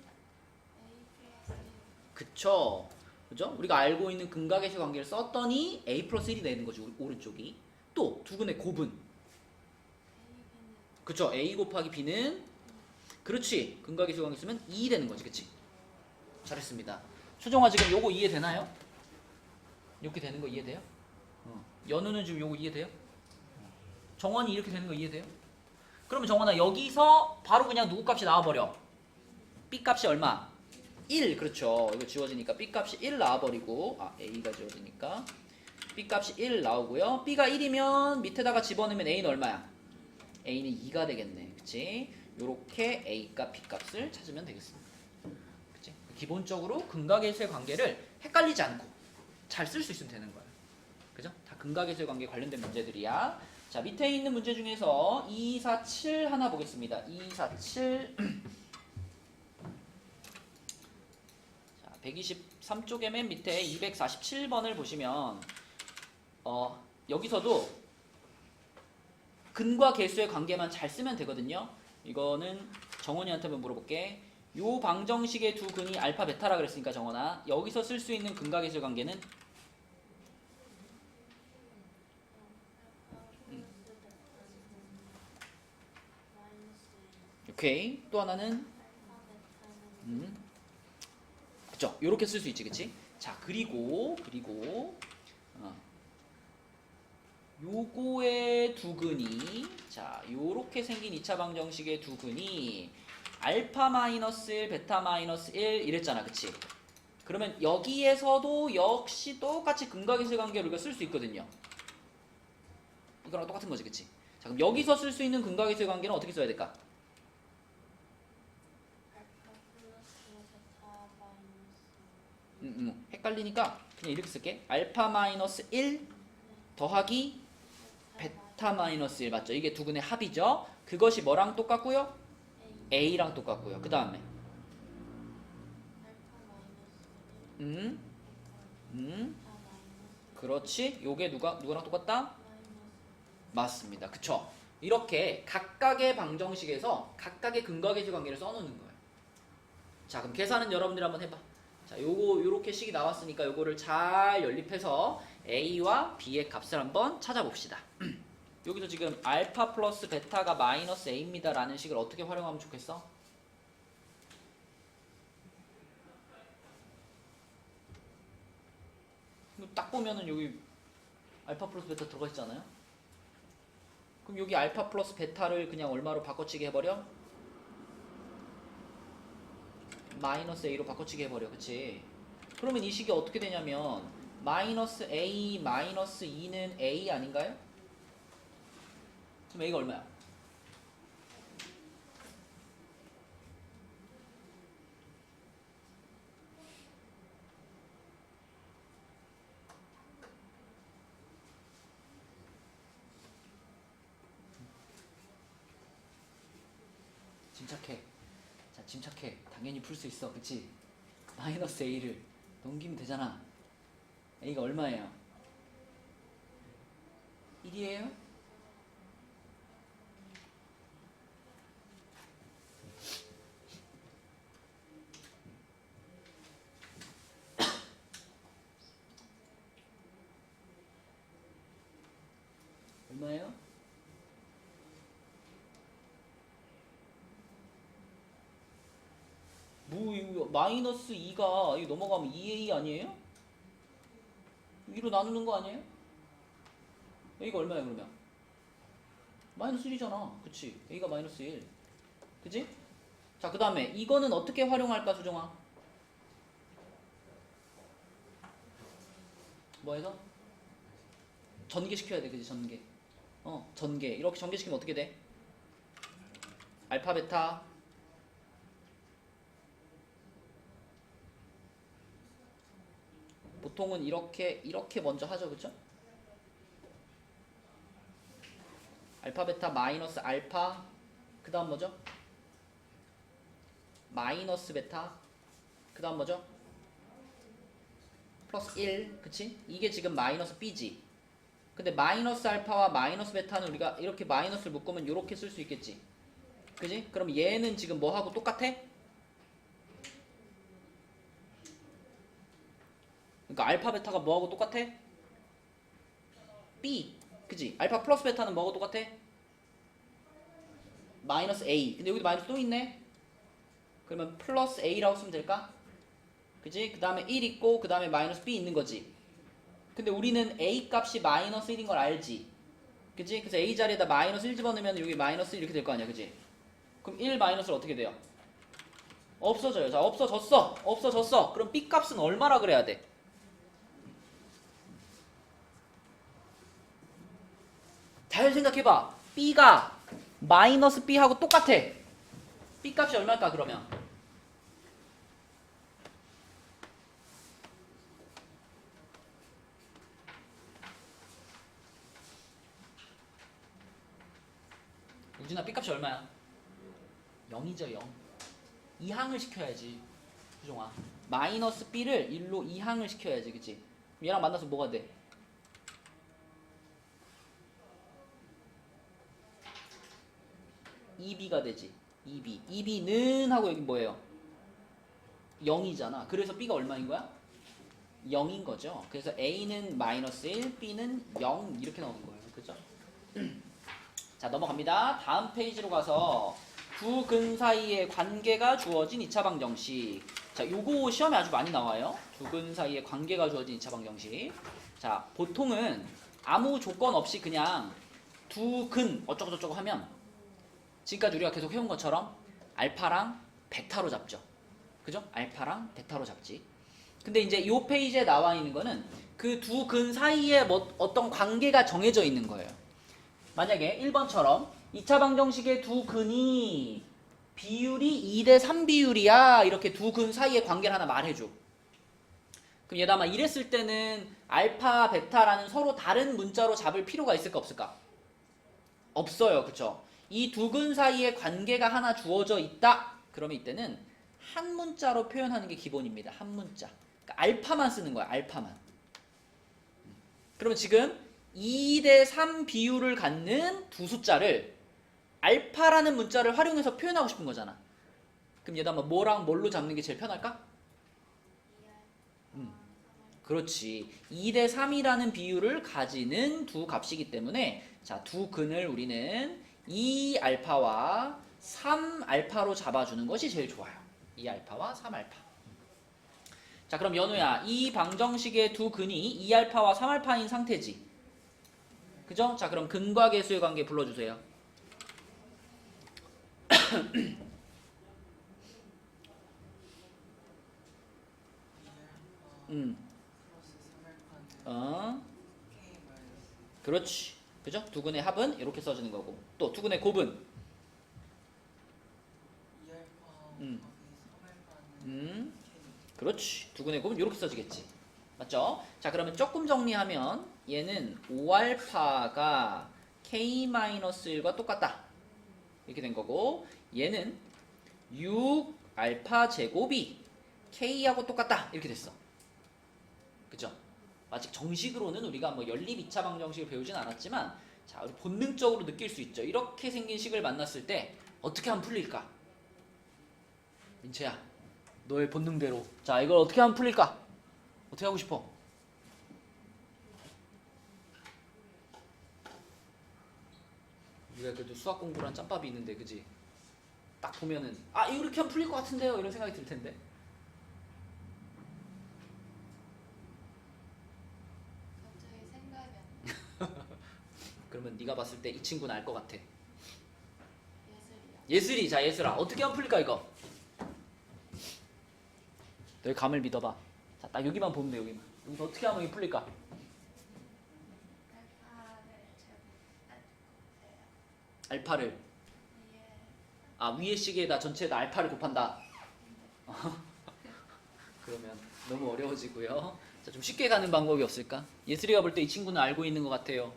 Speaker 1: 그쵸. 그죠? 우리가 알고 있는 근각의수 관계를 썼더니 A 플러스 1이 되는 거지 오른쪽이. 또 두 근의 곱은 그쵸 A 곱하기 B는 그렇지 근각의수 관계 쓰면 2 되는 거지 그치? 잘했습니다. 수정아 지금 요거 이해되나요? 이렇게 되는 거 이해돼요? 연우는 지금 요거 이해돼요? 정원이 이렇게 되는 거 이해돼요? 그러면 정원아 여기서 바로 그냥 누구 값이 나와버려. B 값이 얼마? 1 그렇죠. 이거 지워지니까 B 값이 1 나와버리고 A가 지워지니까 B 값이 1 나오고요. B가 1이면 밑에다가 집어넣으면 A는 얼마야? A는 2가 되겠네. 그치? 요렇게 A 값, B 값을 찾으면 되겠습니다. 그치? 기본적으로 근각의수의 관계를 헷갈리지 않고 잘 쓸 수 있으면 되는 거예요. 그죠? 다 근각의수의 관계에 관련된 문제들이야. 자, 밑에 있는 문제 중에서 2, 4, 7 하나 보겠습니다. 2, 4, 7 자, 123쪽의 맨 밑에 247번을 보시면 여기서도 근과 계수의 관계만 잘 쓰면 되거든요. 이거는 정원이한테 한번 물어볼게. 요 방정식의 두 근이 알파 베타라 그랬으니까 정원아 여기서 쓸 수 있는 근각의술 관계는 오케이. 또 하나는 그쵸. 요렇게 쓸 수 있지, 그치? 자, 그리고 요거의 두 근이 자, 요렇게 생긴 2차 방정식의 두 근이 알파 마이너스 1, 베타 마이너스 1 이랬잖아, 그치? 그러면 여기에서도 역시 똑같이 근각의술 관계를 우리가 쓸 수 있거든요. 이거랑 똑같은 거지, 그치? 자, 그럼 여기서 쓸 수 있는 근각의술 관계는 어떻게 써야 될까? 헷갈리니까 그냥 이렇게 쓸게. 알파 마이너스 1 더하기 베타 마이너스 1 맞죠? 이게 두 근의 합이죠. 그것이 뭐랑 똑같고요? A랑 똑같고요. 그 다음에 그렇지. 요게 누구랑 똑같다? 맞습니다. 그쵸? 이렇게 각각의 방정식에서 각각의 근각의술 관계를 써놓는 거예요. 자, 그럼 계산은 여러분들이 한번 해봐. 자, 요렇게 식이 나왔으니까 요거를 잘 연립해서 A와 B의 값을 한번 찾아봅시다. 여기서 지금 알파 플러스 베타가 마이너스 A입니다 라는 식을 어떻게 활용하면 좋겠어? 딱 보면은 여기 알파 플러스 베타 들어가 있잖아요? 그럼 여기 알파 플러스 베타를 그냥 얼마로 바꿔치기 해버려? 마이너스 A로 바꿔치기 해버려. 그치? 그러면 이 식이 어떻게 되냐면 마이너스 A 마이너스 2는 A 아닌가요? 그럼 A가 얼마야? 침착해. 자, 침착해. 당연히 풀 수 있어. 그치? 마이너스 A를 넘기면 되잖아. A가 얼마예요? 1이에요? 얼마예요? 뭐 이거 마이너스 2가 이거 넘어가면 2A 아니에요? 2로 나누는 거 아니에요? A가 얼마야 그러면? 마이너스 1이잖아. 그치? A가 마이너스 1. 그치? 자, 그 다음에 이거는 어떻게 활용할까 수정아? 뭐 해서? 전개시켜야 돼. 그치? 전개. 전개. 이렇게 전개시키면 어떻게 돼? 알파 베타 보통은 이렇게 먼저 하죠. 그쵸? 알파 베타 마이너스 알파 그 다음 뭐죠? 마이너스 베타 그 다음 뭐죠? 플러스 1 그치? 이게 지금 마이너스 B지. 근데 마이너스 알파와 마이너스 베타는 우리가 이렇게 마이너스를 묶으면 이렇게 쓸 수 있겠지. 그지? 그럼 얘는 지금 뭐하고 똑같아? 그러니까 알파 베타가 뭐하고 똑같아? B 그지? 알파 플러스 베타는 뭐하고 똑같아? 마이너스 A. 근데 여기도 마이너스 또 있네. 그러면 플러스 A라고 쓰면 될까? 그지? 그 다음에 1 있고 그 다음에 마이너스 B 있는 거지. 근데 우리는 A 값이 마이너스 1인 걸 알지. 그지? 그래서 A 자리에다 마이너스 1 집어넣으면 여기 마이너스 1 이렇게 될 거 아니야. 그지? 그럼 1 마이너스는 어떻게 돼요? 없어져요. 자, 없어졌어. 없어졌어. 그럼 B 값은 얼마라 그래야 돼? 잘 생각해봐. B가 마이너스 B하고 똑같아. B 값이 얼마일까 그러면? 우진아 B 값이 얼마야? 0이죠 0. 이항을 시켜야지 수종아. 마이너스 B를 1로 이항을 시켜야지. 그치? 얘랑 만나서 뭐가 돼? 2B가 되지. 2B. 2B는 하고 여기 뭐예요? 0이잖아. 그래서 B가 얼마인 거야? 0인 거죠. 그래서 A는 마이너스 1, B는 0 이렇게 나오는 거예요. 그죠? 자, 넘어갑니다. 다음 페이지로 가서 두 근 사이의 관계가 주어진 2차 방정식. 자, 요거 시험에 아주 많이 나와요. 두 근 사이의 관계가 주어진 2차 방정식. 자, 보통은 아무 조건 없이 그냥 두 근 어쩌고저쩌고 하면 지금까지 우리가 계속 해온 것처럼 알파랑 베타로 잡죠. 그죠? 알파랑 베타로 잡지. 근데 이제 요 페이지에 나와 있는 거는 그 두 근 사이에 뭐 어떤 관계가 정해져 있는 거예요. 만약에 1번처럼 2차 방정식의 두 근이 비율이 2대 3 비율이야. 이렇게 두 근 사이의 관계를 하나 말해줘. 그럼 얘도 아마 이랬을 때는 알파, 베타라는 서로 다른 문자로 잡을 필요가 있을까 없을까? 없어요. 그쵸? 이 두 근 사이에 관계가 하나 주어져 있다. 그러면 이때는 한 문자로 표현하는 게 기본입니다. 한 문자. 그러니까 알파만 쓰는 거야. 알파만. 그러면 지금 2대 3 비율을 갖는 두 숫자를 알파라는 문자를 활용해서 표현하고 싶은 거잖아. 그럼 얘도 한번 뭐랑 뭘로 잡는 게 제일 편할까? 그렇지. 2대 3이라는 비율을 가지는 두 값이기 때문에 자, 두 근을 우리는 2알파와 3알파로 잡아주는 것이 제일 좋아요. 2알파와 3알파. 자, 그럼 연우야, 이 방정식의 두 근이 2알파와 3알파인 상태지. 그죠? 자, 그럼 근과 계수의 관계 불러주세요. 그렇지. 그죠? 두 근의 합은 이렇게 써주는 거고. 또 두 근의 곱은? 그렇지. 두 근의 곱은 이렇게 써지겠지. 맞죠? 자, 그러면 조금 정리하면 얘는 5알파가 K-1과 똑같다. 이렇게 된 거고, 얘는 6알파 제곱이 K하고 똑같다. 이렇게 됐어. 그죠? 아직 정식으로는 우리가 뭐 연립 2차 방정식을 배우진 않았지만, 자, 우리 본능적으로 느낄 수 있죠. 이렇게 생긴 식을 만났을 때 어떻게 하면 풀릴까? 민채야, 너의 본능대로. 자, 이걸 어떻게 하면 풀릴까? 어떻게 하고 싶어? 우리가 그래도 수학 공부란 짬밥이 있는데, 그지? 딱 보면은 아, 이렇게 하면 풀릴 것 같은데요? 이런 생각이 들 텐데.
Speaker 3: 갑자기 생각이 안 나.
Speaker 1: 그러면 네가 봤을 때 이 친구는 알 것 같아.
Speaker 3: 예술이야.
Speaker 1: 예슬이, 자, 예슬아, 어떻게 하면 풀릴까 이거? 너의 감을 믿어봐. 자, 딱 여기만 보면 돼. 여기만. 여기서 어떻게 하면 이게 풀릴까? 알파를 아, 위의 시계에다 전체에다 알파를 곱한다. 그러면 너무 어려워지고요. 자, 좀 쉽게 가는 방법이 없을까? 예슬이가 볼 때 이 친구는 알고 있는 것 같아요.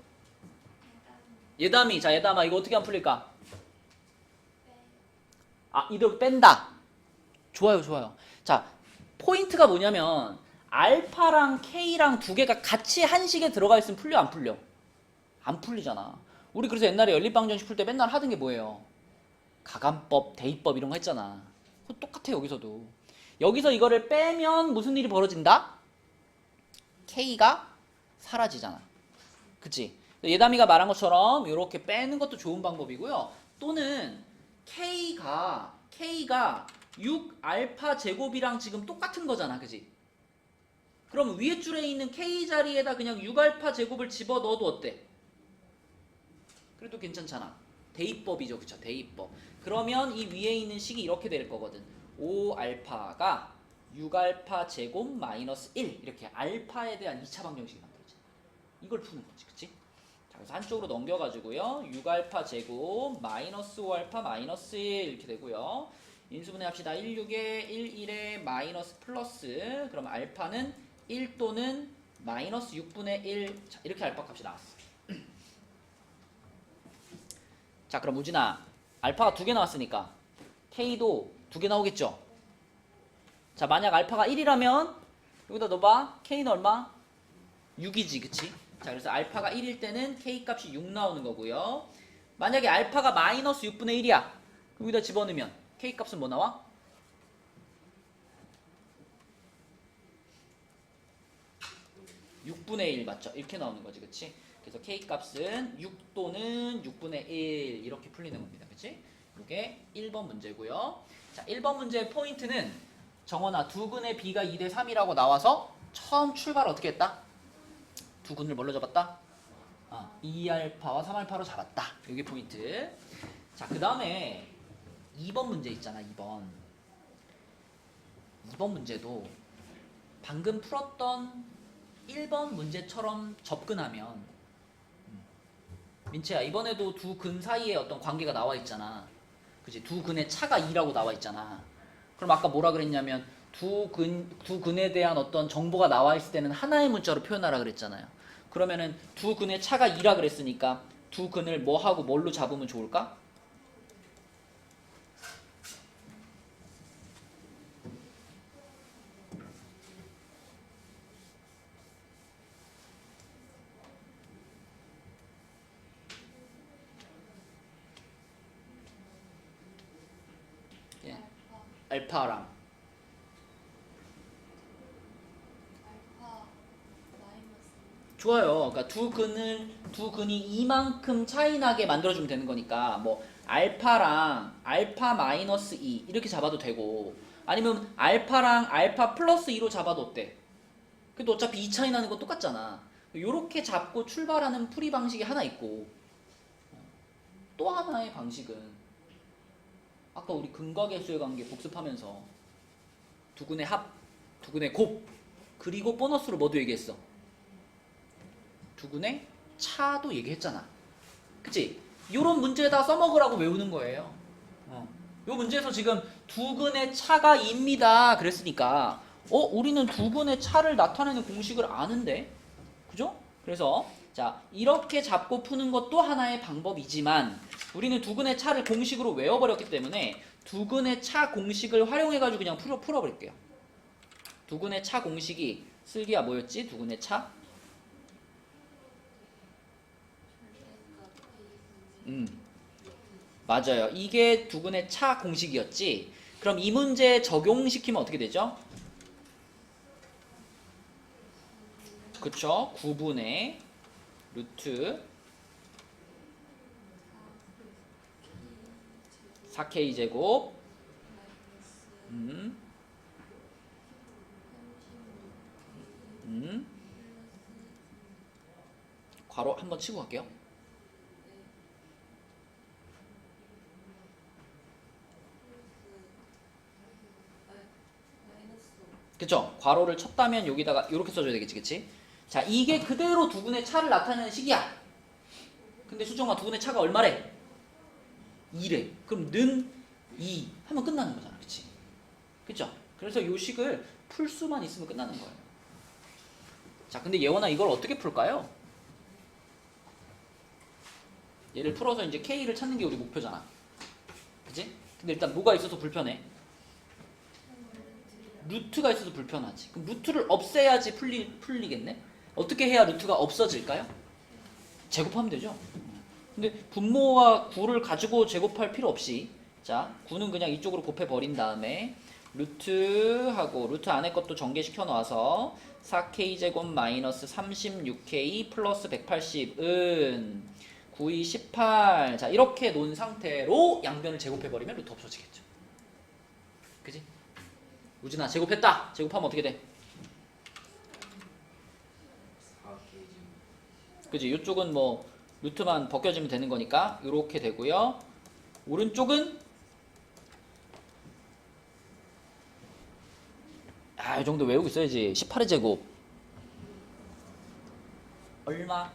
Speaker 1: 예담이, 자, 예담아, 이거 어떻게 하면 풀릴까? 아, 이대로 뺀다. 좋아요, 좋아요. 자, 포인트가 뭐냐면 알파랑 K랑 두 개가 같이 한 식에 들어가 있으면 풀려, 안 풀려? 안 풀리잖아. 우리 그래서 옛날에 연립방정식 풀 때 맨날 하던 게 뭐예요? 가감법, 대입법 이런 거 했잖아. 그거 똑같아. 여기서도. 여기서 이거를 빼면 무슨 일이 벌어진다? K가 사라지잖아. 그치? 예담이가 말한 것처럼 이렇게 빼는 것도 좋은 방법이고요. 또는 K가 6알파 제곱이랑 지금 똑같은 거잖아. 그치? 그럼 위에 줄에 있는 K 자리에다 그냥 6알파 제곱을 집어넣어도 어때? 그래도 괜찮잖아. 대입법이죠. 그쵸? 대입법. 그러면 이 위에 있는 식이 이렇게 될 거거든. 5알파가 6알파 제곱 마이너스 1 이렇게 알파에 대한 2차 방정식이 만들어져. 이걸 푸는 거지. 그치? 자, 그래서 한쪽으로 넘겨가지고요. 6알파 제곱 마이너스 5알파 마이너스 1 이렇게 되고요. 인수분해 합시다. 1, 6에 1, 1에 마이너스 플러스. 그럼 알파는 1 또는 마이너스 6분의 1. 자, 이렇게 알파 값이 나왔어. 자, 그럼 우진아, 알파가 2개 나왔으니까 K도 2개 나오겠죠? 자, 만약 알파가 1이라면 여기다 넣어봐. K는 얼마? 6이지, 그치? 자, 그래서 알파가 1일 때는 K 값이 6 나오는 거고요. 만약에 알파가 마이너스 6분의 1이야. 여기다 집어넣으면 K 값은 뭐 나와? 6분의 1 맞죠? 이렇게 나오는 거지, 그치? 그래서 K 값은 6 또는 6분의 1 이렇게 풀리는 겁니다, 그치? 이게 1번 문제고요. 자, 1번 문제의 포인트는 정원아, 두근의 B가 2대 3이라고 나와서 처음 출발 어떻게 했다? 두근을 뭘로 잡았다? 2알파와 3알파로 잡았다. 이게 포인트. 자, 그 다음에 2번 문제 있잖아, 2번. 2번 문제도 방금 풀었던 1번 문제처럼 접근하면 민채야, 이번에도 두 근 사이에 어떤 관계가 나와 있잖아. 그치? 두 근의 차가 2라고 나와 있잖아. 그럼 아까 뭐라 그랬냐면 두 근에 대한 어떤 정보가 나와 있을 때는 하나의 문자로 표현하라 그랬잖아요. 그러면은 두 근의 차가 2라 그랬으니까 두 근을 뭐하고 뭘로 잡으면 좋을까? 예. 알파랑
Speaker 3: 알파 마이너스
Speaker 1: 좋아요. 그러니까 두 근이 이만큼 차이 나게 만들어주면 되는 거니까 뭐 알파랑 알파 마이너스 2 이렇게 잡아도 되고 아니면 알파랑 알파 플러스 2로 잡아도 어때? 그래도 어차피 2 차이 나는 건 똑같잖아. 요렇게 잡고 출발하는 풀이 방식이 하나 있고 또 하나의 방식은 아까 우리 근과계수의 관계 복습하면서 두근의 합, 두근의 곱 그리고 보너스로 뭐도 얘기했어? 두근의 차도 얘기했잖아. 그치? 요런 문제에다 써먹으라고 외우는 거예요. 요 문제에서 지금 두근의 차가 2입니다. 그랬으니까 우리는 두근의 차를 나타내는 공식을 아는데? 그죠? 그래서 자 이렇게 잡고 푸는 것도 하나의 방법이지만 우리는 두근의 차를 공식으로 외워버렸기 때문에 두근의 차 공식을 활용해가지고 그냥 풀어버릴게요. 두근의 차 공식이 슬기야 뭐였지? 두근의 차? 맞아요. 이게 두근의 차 공식이었지. 그럼 이 문제에 적용시키면 어떻게 되죠? 그쵸? 9분의 루트 4K제곱 괄호 한번 치고 갈게요. 그쵸? 괄호를 쳤다면 여기다가 이렇게 써줘야 되겠지, 그치? 자, 이게 그대로 두근의 차를 나타내는 식이야. 근데 수정아, 두근의 차가 얼마래? 2래. 그럼 는 2 하면 끝나는 거잖아, 그치? 그쵸? 그래서 요 식을 풀 수만 있으면 끝나는 거예요. 자, 근데 예원아 이걸 어떻게 풀까요? 얘를 풀어서 이제 K를 찾는 게 우리 목표잖아. 그치? 근데 일단 뭐가 있어서 불편해? 루트가 있어서 불편하지. 그럼 루트를 없애야지 풀리겠네? 어떻게 해야 루트가 없어질까요? 제곱하면 되죠. 근데 분모와 9를 가지고 제곱할 필요 없이 자 9는 그냥 이쪽으로 곱해버린 다음에 루트하고 루트 안에 것도 전개시켜 놔서 4K제곱 마이너스 36K 플러스 180은 9, 2, 18 자 이렇게 놓은 상태로 양변을 제곱해버리면 루트 없어지겠죠. 그지? 우진아 제곱했다. 제곱하면 어떻게 돼?
Speaker 2: 4K
Speaker 1: 그지? 이쪽은 뭐 루트만 벗겨지면 되는 거니까 이렇게 되고요. 오른쪽은 이 정도 외우고 있어야지. 18의 제곱 얼마?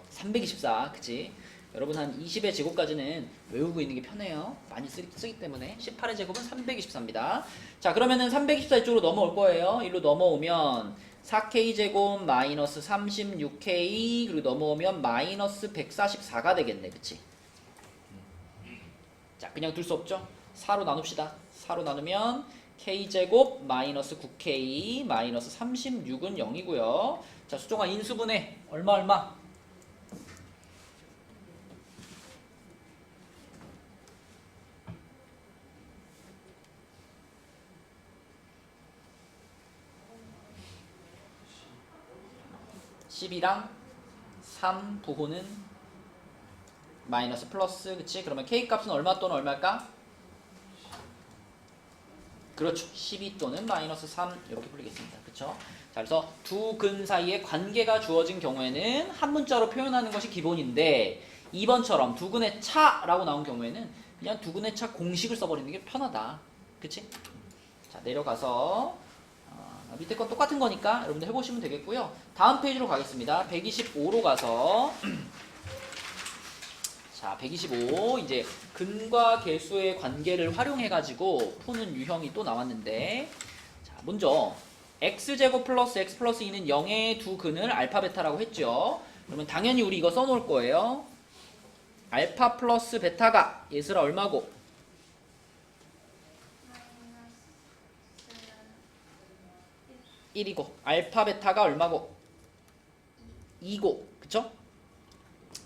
Speaker 1: 324 그치? 여러분 한 20의 제곱까지는 외우고 있는 게 편해요. 많이 쓰기 때문에 18의 제곱은 324입니다. 자 그러면은 324 이쪽으로 넘어올 거예요. 이리로 넘어오면 4K제곱 마이너스 36K 그리고 넘어오면 마이너스 144가 되겠네. 그치? 자 그냥 둘 수 없죠? 4로 나눕시다. 4로 나누면 K제곱 마이너스 9K 마이너스 36은 0이고요. 자 수정아 인수분해 얼마? 10이랑 3 부호는 마이너스 플러스, 그치? 그러면 k 값은 얼마 또는 얼마일까? 그렇죠. 12 또는 마이너스 3 이렇게 풀리겠습니다. 그쵸? 자, 그래서 두 근 사이에 관계가 주어진 경우에는 한 문자로 표현하는 것이 기본인데 2번처럼 두 근의 차라고 나온 경우에는 그냥 두 근의 차 공식을 써버리는 게 편하다. 그치? 자, 내려가서 밑에 건 똑같은 거니까 여러분들 해보시면 되겠고요. 다음 페이지로 가겠습니다. 125로 가서 자, 125 이제 근과 계수의 관계를 활용해가지고 푸는 유형이 또 나왔는데 자, 먼저 x제곱 플러스 x 플러스 2는 0의 두 근을 알파 베타라고 했죠. 그러면 당연히 우리 이거 써놓을 거예요. 알파 플러스 베타가 얘들아 얼마고?
Speaker 3: 마이너스
Speaker 1: 1이고 알파 베타가 얼마고? 2고 그쵸?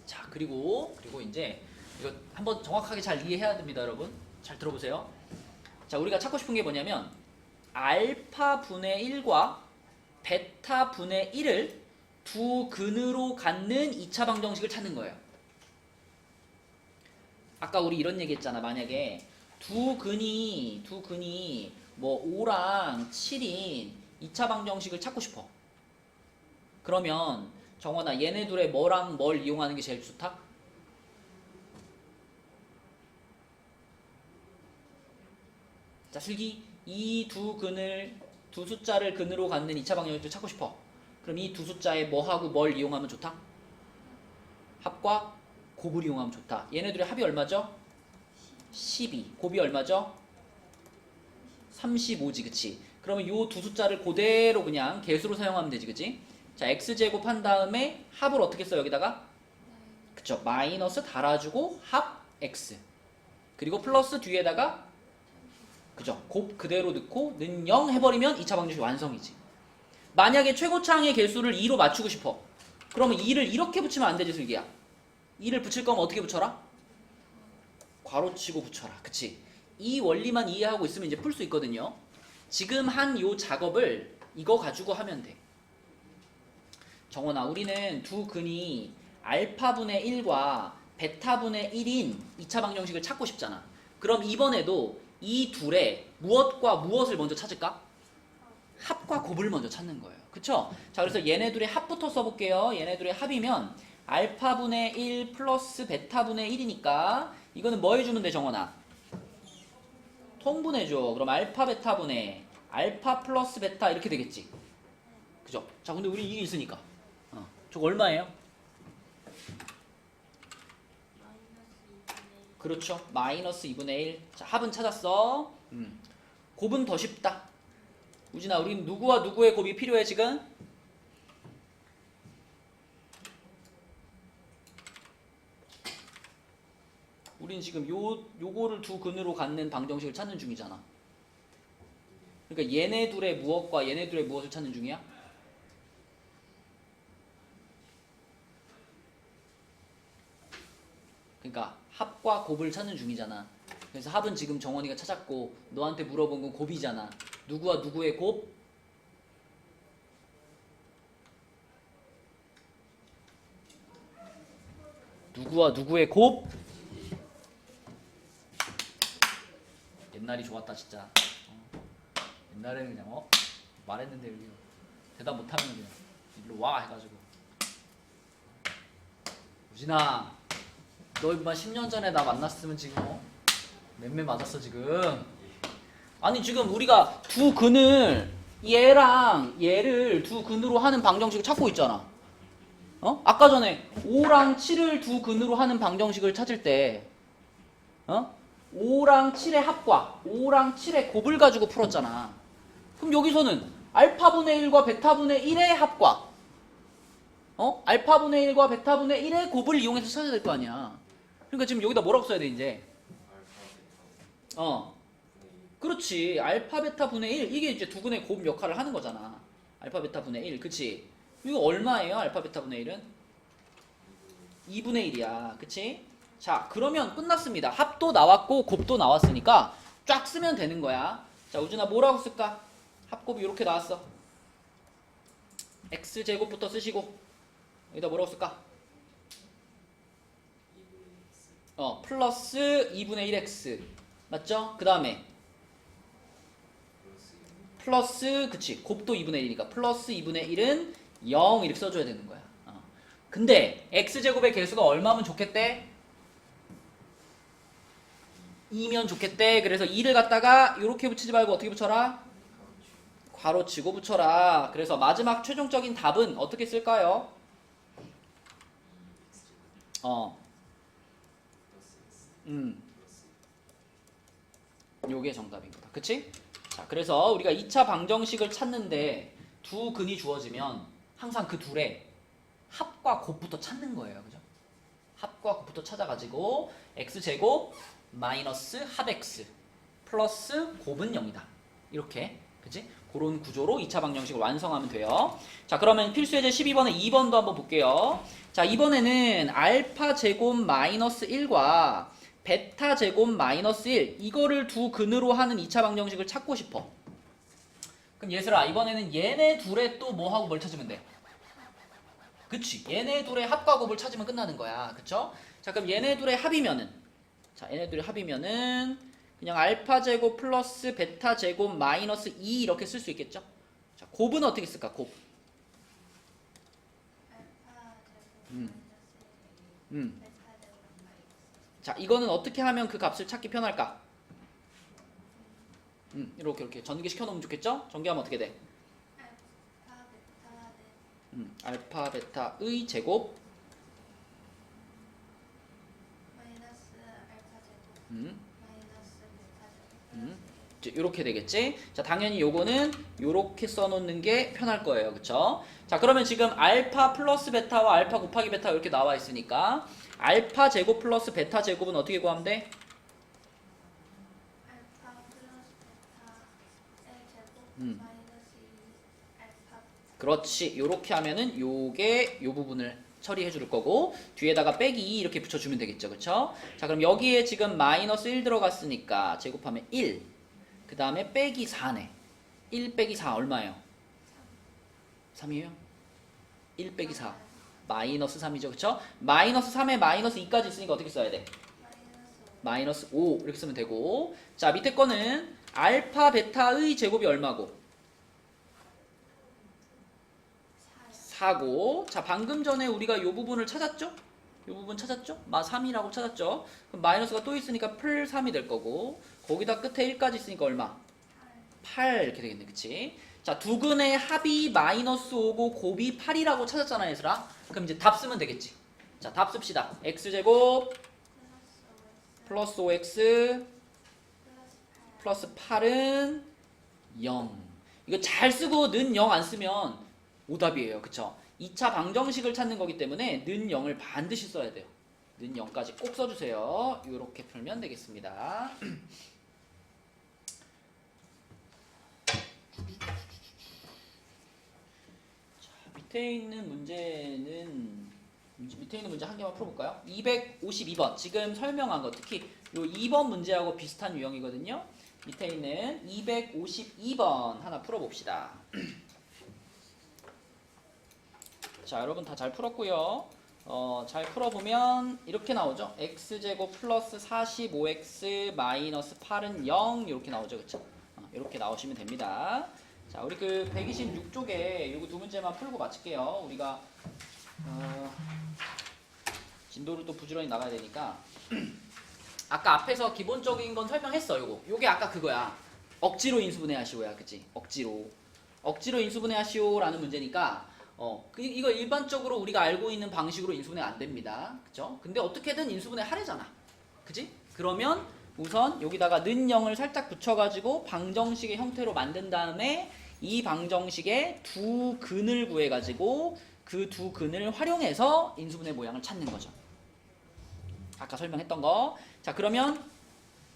Speaker 1: 자 그리고 이제 이거 한번 정확하게 잘 이해해야 됩니다 여러분. 잘 들어보세요. 자 우리가 찾고 싶은 게 뭐냐면 알파 분의 1과 베타 분의 1을 두 근으로 갖는 2차 방정식을 찾는 거예요. 아까 우리 이런 얘기 했잖아. 만약에 두 근이 뭐 5랑 7인 2차 방정식을 찾고 싶어. 그러면 정원아 얘네 둘의 뭐랑 뭘 이용하는 게 제일 좋다? 자 슬기 이 두 숫자를 근으로 갖는 2차 방정식을 찾고 싶어. 그럼 이 두 숫자에 뭐하고 뭘 이용하면 좋다? 합과 곱을 이용하면 좋다. 얘네들의 합이 얼마죠? 12. 곱이 얼마죠? 35지 그치? 그러면 이 두 숫자를 그대로 그냥 개수로 사용하면 되지 그치? 자 x제곱 한 다음에 합을 어떻게 써 여기다가? 그쵸 마이너스 달아주고 합 x 그리고 플러스 뒤에다가 그죠 곱 그대로 넣고 는 0 해버리면 2차 방정식 완성이지. 만약에 최고차항의 개수를 2로 맞추고 싶어. 그러면 2를 이렇게 붙이면 안 되지 슬기야. 2를 붙일 거면 어떻게 붙여라? 괄호치고 붙여라. 그치? 이 원리만 이해하고 있으면 이제 풀 수 있거든요. 지금 한 요 작업을 이거 가지고 하면 돼. 정원아 우리는 두 근이 알파분의 1과 베타분의 1인 2차 방정식을 찾고 싶잖아. 그럼 이번에도 이 둘의 무엇과 무엇을 먼저 찾을까? 합과 곱을 먼저 찾는 거예요. 그쵸? 자 그래서 얘네 둘의 합부터 써볼게요. 얘네 둘의 합이면 알파분의 1 플러스 베타분의 1이니까 이거는 뭐 해주면 돼 정원아? 통분해줘. 그럼 알파 베타분의 알파 플러스 베타 이렇게 되겠지. 그죠? 자 근데 우리 이게 있으니까 저거 얼마예요? 그렇죠. 마이너스 2분의 1. 자 합은 찾았어. 곱은 더 쉽다. 우진아 우린 누구와 누구의 곱이 필요해 지금? 우린 지금 요거를 두 근으로 갖는 방정식을 찾는 중이잖아. 그러니까 얘네 둘의 무엇과 얘네 둘의 무엇을 찾는 중이야? 그러니까 합과 곱을 찾는 중이잖아. 그래서 합은 지금 정원이가 찾았고 너한테 물어본 건 곱이잖아. 누구와 누구의 곱? 누구와 누구의 곱? 옛날이 좋았다 진짜. 옛날에는 그냥 말했는데 여기 대답 못하면 그냥 일로 와 해가지고 우진아 너 인마 10년 전에 나 만났으면 지금 맴매 맞았어 지금. 아니 지금 우리가 두 근을 얘랑 얘를 두 근으로 하는 방정식을 찾고 있잖아. 아까 전에 5랑 7을 두 근으로 하는 방정식을 찾을 때 5랑 7의 합과 5랑 7의 곱을 가지고 풀었잖아. 그럼 여기서는 알파분의 1과 베타분의 1의 합과 알파분의 1과 베타분의 1의 곱을 이용해서 찾아야 될 거 아니야. 그러니까 지금 여기다 뭐라고 써야 돼 이제? 그렇지. 알파 베타 분의 1 이게 이제 두 근의 곱 역할을 하는 거잖아. 알파 베타 분의 1 그치? 이거 얼마예요? 알파 베타 분의 1은? 2분의 1이야 그치? 자 그러면 끝났습니다. 합도 나왔고 곱도 나왔으니까 쫙 쓰면 되는 거야. 자 우준아 뭐라고 쓸까? 합곱이 이렇게 나왔어. x제곱부터 쓰시고 여기다 뭐라고 쓸까?
Speaker 2: 2분의 x
Speaker 1: 플러스 2분의 1x 맞죠? 그 다음에 플러스 그치 곱도 2분의 1이니까 플러스 2분의 1은 0 이렇게 써줘야 되는 거야. 근데 x제곱의 개수가 얼마면 좋겠대? 2면 좋겠대. 그래서 2를 갖다가 이렇게 붙이지 말고 어떻게 붙여라? 괄호치고 붙여라. 그래서 마지막 최종적인 답은 어떻게 쓸까요? 요게 정답인 거다. 그치? 자, 그래서 우리가 2차 방정식을 찾는데 두 근이 주어지면 항상 그 둘의 합과 곱부터 찾는 거예요. 그죠? 합과 곱부터 찾아가지고 x제곱 마이너스 합 x 플러스 곱은 0이다. 이렇게. 그치? 그런 구조로 2차 방정식을 완성하면 돼요. 자, 그러면 필수 예제 12번에 2번도 한번 볼게요. 자, 이번에는 알파 제곱 마이너스 1과 베타 제곱 마이너스 1 이거를 두 근으로 하는 2차 방정식을 찾고 싶어. 그럼 얘들아 이번에는 얘네 둘의 또 뭐하고 뭘 찾으면 돼? 그치 얘네 둘의 합과 곱을 찾으면 끝나는 거야. 그쵸? 자 그럼 얘네 둘의 합이면은 얘네 둘의 합이면은 그냥 알파 제곱 플러스 베타 제곱 마이너스 2 이렇게 쓸 수 있겠죠? 자 곱은 어떻게 쓸까? 곱
Speaker 3: 알파 제곱 마이너스 1 베타 제곱 마이너스
Speaker 1: 자 이거는 어떻게 하면 그 값을 찾기 편할까? 이렇게 전개 시켜놓으면 좋겠죠? 전개하면 어떻게 돼?
Speaker 3: 알파 베타 네
Speaker 1: 알파 베타의 제곱
Speaker 3: 마이너스 알파 제곱 마이너스 베타 제곱
Speaker 1: 이렇게 되겠지? 자, 당연히 요거는 요렇게 써놓는 게 편할 거예요. 그쵸? 자, 그러면 지금 알파 플러스 베타와 알파 곱하기 베타 이렇게 나와 있으니까 알파 제곱 플러스 베타 제곱은 어떻게 구하면 돼?
Speaker 3: 알파 플러스 베타 1 제곱 마이너스 2 알파
Speaker 1: 그렇지. 요렇게 하면은 요게 요 부분을 처리해 줄 거고 뒤에다가 빼기 2 이렇게 붙여주면 되겠죠. 그쵸? 자, 그럼 여기에 지금 마이너스 1 들어갔으니까 제곱하면 1. 그 다음에 빼기 4네. 1 빼기 4 얼마예요? 3이에요? 1 빼기 4 마이너스 3이죠. 그쵸? 마이너스 3에 마이너스 2까지 있으니까 어떻게 써야 돼? 마이너스 5 이렇게 쓰면 되고 자 밑에 거는 알파 베타의 제곱이 얼마고? 4고 자 방금 전에 우리가 이 부분을 찾았죠? 이 부분 찾았죠? 마 3이라고 찾았죠? 그럼 마이너스가 또 있으니까 풀 3이 될 거고 거기다 끝에 1까지 있으니까 얼마? 8 이렇게 되겠네. 그치? 자 두 근의 합이 마이너스 5고 곱이 8이라고 찾았잖아 얘들아. 그럼 이제 답 쓰면 되겠지. 자 답 씁시다. x제곱 플러스 5x 플러스 8은 0. 이거 잘 쓰고 는 0 안 쓰면 오답이에요. 그쵸? 2차 방정식을 찾는 거기 때문에 는 0을 반드시 써야 돼요. 는 0까지 꼭 써주세요. 이렇게 풀면 되겠습니다. 자, 밑에 있는 문제 한 개만 풀어볼까요? 252번 지금 설명한 거 특히 요 2번 문제하고 비슷한 유형이거든요. 밑에 있는 252번 하나 풀어봅시다. 자 여러분 다 잘 풀었고요. 잘 풀어보면 이렇게 나오죠. x제곱 플러스 45x 마이너스 8은 0 이렇게 나오죠. 그쵸? 이렇게 나오시면 됩니다. 자 우리 그 126쪽에 요거 두 문제만 풀고 마칠게요. 우리가 진도를 또 부지런히 나가야 되니까 아까 앞에서 기본적인 건 설명했어. 요게 아까 그거야. 억지로 인수분해하시오야. 그치? 억지로 인수분해하시오라는 문제니까 이거 일반적으로 우리가 알고 있는 방식으로 인수분해 안 됩니다. 그쵸? 근데 어떻게든 인수분해 하래잖아. 그치? 그러면 우선 여기다가 는 0을 살짝 붙여가지고 방정식의 형태로 만든 다음에 이 방정식의 두 근을 구해가지고 그 두 근을 활용해서 인수분해 모양을 찾는 거죠. 아까 설명했던 거. 자 그러면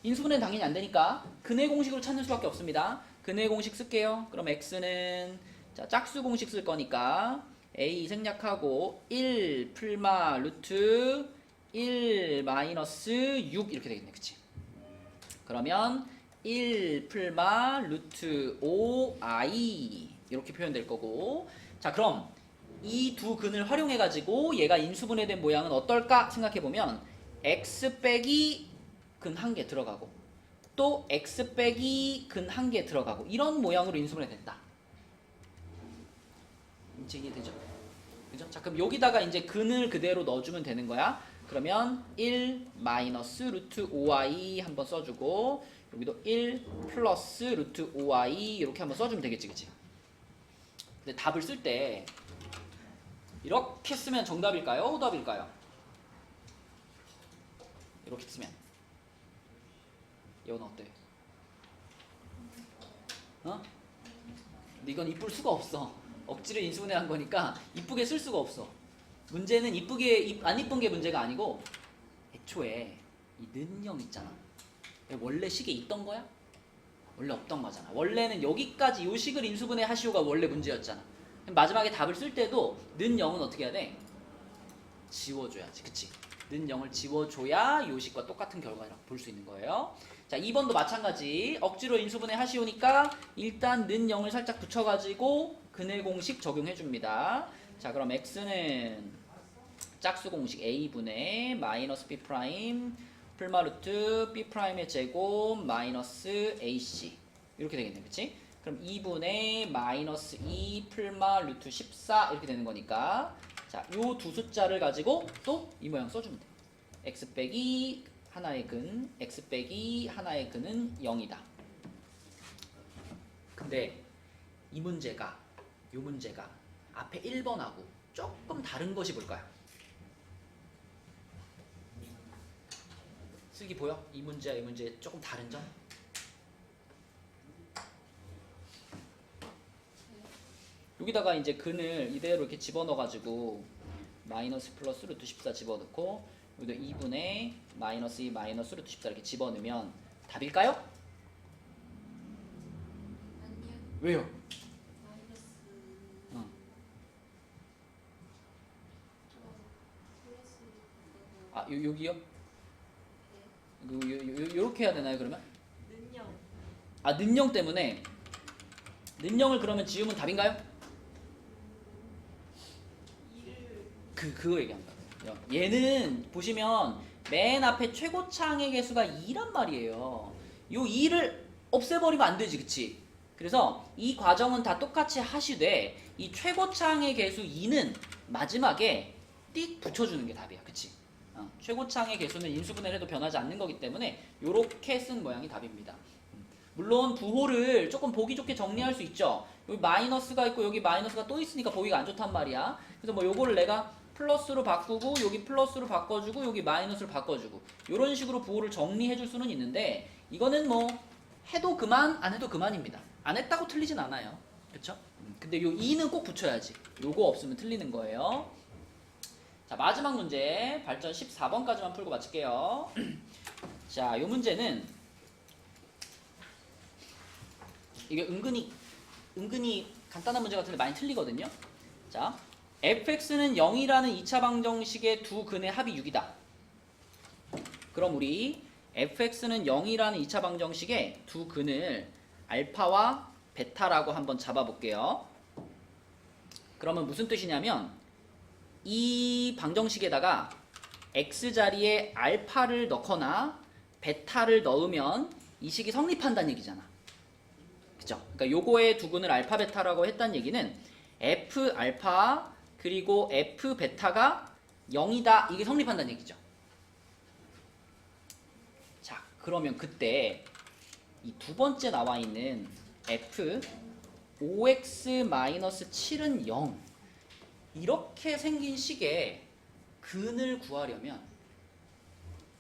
Speaker 1: 인수분해는 당연히 안 되니까 근의 공식으로 찾는 수밖에 없습니다. 근의 공식 쓸게요. 그럼 x는 자 짝수 공식 쓸 거니까 a 생략하고 1 풀마 루트 1 마이너스 6 이렇게 되겠네. 그치? 그러면 1 풀마 루트 5i 이렇게 표현될 거고 자 그럼 이 두 근을 활용해 가지고 얘가 인수분해된 모양은 어떨까 생각해 보면 x 빼기 근 한 개 들어가고 또 x 빼기 근 한 개 들어가고 이런 모양으로 인수분해 됐다. 이제 이해되죠? 그죠? 자, 그럼 여기다가 이제 근을 그대로 넣어주면 되는 거야. 그러면 1 마이너스 루트 5i 한번 써주고 여기도 1 플러스 루트 5i 이렇게 한번 써주면 되겠지, 그치? 근데 답을 쓸 때 이렇게 쓰면 정답일까요? 호답일까요? 이렇게 쓰면 이건 어때? 어? 근데 이건 이쁠 수가 없어. 억지로 인수분해 한 거니까 이쁘게 쓸 수가 없어. 문제는 안 이쁜 게 문제가 아니고 애초에 이 는영 있잖아. 원래 식에 있던 거야? 원래 없던 거잖아. 원래는 여기까지 요 식을 인수분해 하시오가 원래 문제였잖아. 마지막에 답을 쓸 때도 는영은 어떻게 해야 돼? 지워줘야지. 그치? 는영을 지워줘야 요 식과 똑같은 결과라고 볼 수 있는 거예요. 자, 2번도 마찬가지. 억지로 인수분해 하시오니까 일단 는영을 살짝 붙여가지고 근의 공식 적용해줍니다. 자, 그럼 x는 짝수 공식 a분의 마이너스 b 프라임 풀마 루트 b 프라임의 제곱 마이너스 ac 이렇게 되겠네, 그치? 그럼 2분의 마이너스 2 풀마 루트 14 이렇게 되는 거니까 자, 요 두 숫자를 가지고 또 이 모양 써주면 돼. x 빼기 하나의 근, x 빼기 하나의 근은 0이다. 근데 이 문제가 요 문제가 앞에 1번하고 조금 다른 것이 뭘까요? 슬기 보여? 이 문제와 이 문제 조금 다른 점? 여기다가 이제 근을 이대로 이렇게 집어넣어가지고 마이너스 플러스 루트 14 집어넣고 여기도 2분의 마이너스 2 마이너스 루트 14 이렇게 집어넣으면 답일까요?
Speaker 2: 아니요.
Speaker 1: 왜요?
Speaker 2: 마이너스
Speaker 1: 어.
Speaker 2: 플러스
Speaker 1: 아, 여기요?
Speaker 2: 네.
Speaker 1: 요렇게 해야 되나요, 그러면?
Speaker 2: 는영.
Speaker 1: 아, 는영 때문에 는영을 그러면 지우면 답인가요?
Speaker 2: 2를
Speaker 1: 그거 얘기한 거예요. 얘는 보시면 맨 앞에 최고창의 개수가 2란 말이에요. 요 2를 없애버리면 안 되지, 그치? 그래서 이 과정은 다 똑같이 하시되 이 최고창의 개수 2는 마지막에 띡 붙여주는 게 답이야, 그치? 최고창의 개수는 인수분해를 해도 변하지 않는 거기 때문에 요렇게 쓴 모양이 답입니다. 물론 부호를 조금 보기 좋게 정리할 수 있죠. 여기 마이너스가 있고 여기 마이너스가 또 있으니까 보기가 안 좋단 말이야. 그래서 뭐 요거를 내가 플러스로 바꾸고 여기 플러스로 바꿔주고 여기 마이너스로 바꿔주고 이런 식으로 부호를 정리해 줄 수는 있는데 이거는 뭐 해도 그만 안 해도 그만입니다. 안 했다고 틀리진 않아요. 그쵸? 근데 요 2는 꼭 붙여야지. 요거 없으면 틀리는 거예요. 자, 마지막 문제 발전 14번까지만 풀고 마칠게요. 자, 요 문제는 이게 은근히 간단한 문제 같은데 많이 틀리거든요. 자, fx는 0이라는 2차 방정식의 두 근의 합이 6이다. 그럼 우리 fx는 0이라는 2차 방정식의 두 근을 알파와 베타라고 한번 잡아볼게요. 그러면 무슨 뜻이냐면 이 방정식에다가 x 자리에 알파를 넣거나 베타를 넣으면 이 식이 성립한다는 얘기잖아. 그죠? 그러니까 요거의 두 근을 알파 베타라고 했다는 얘기는 f 알파 그리고 f 베타가 0이다 이게 성립한다는 얘기죠. 자, 그러면 그때 이 두 번째 나와 있는 f 5x-7은 0 이렇게 생긴 식의 근을 구하려면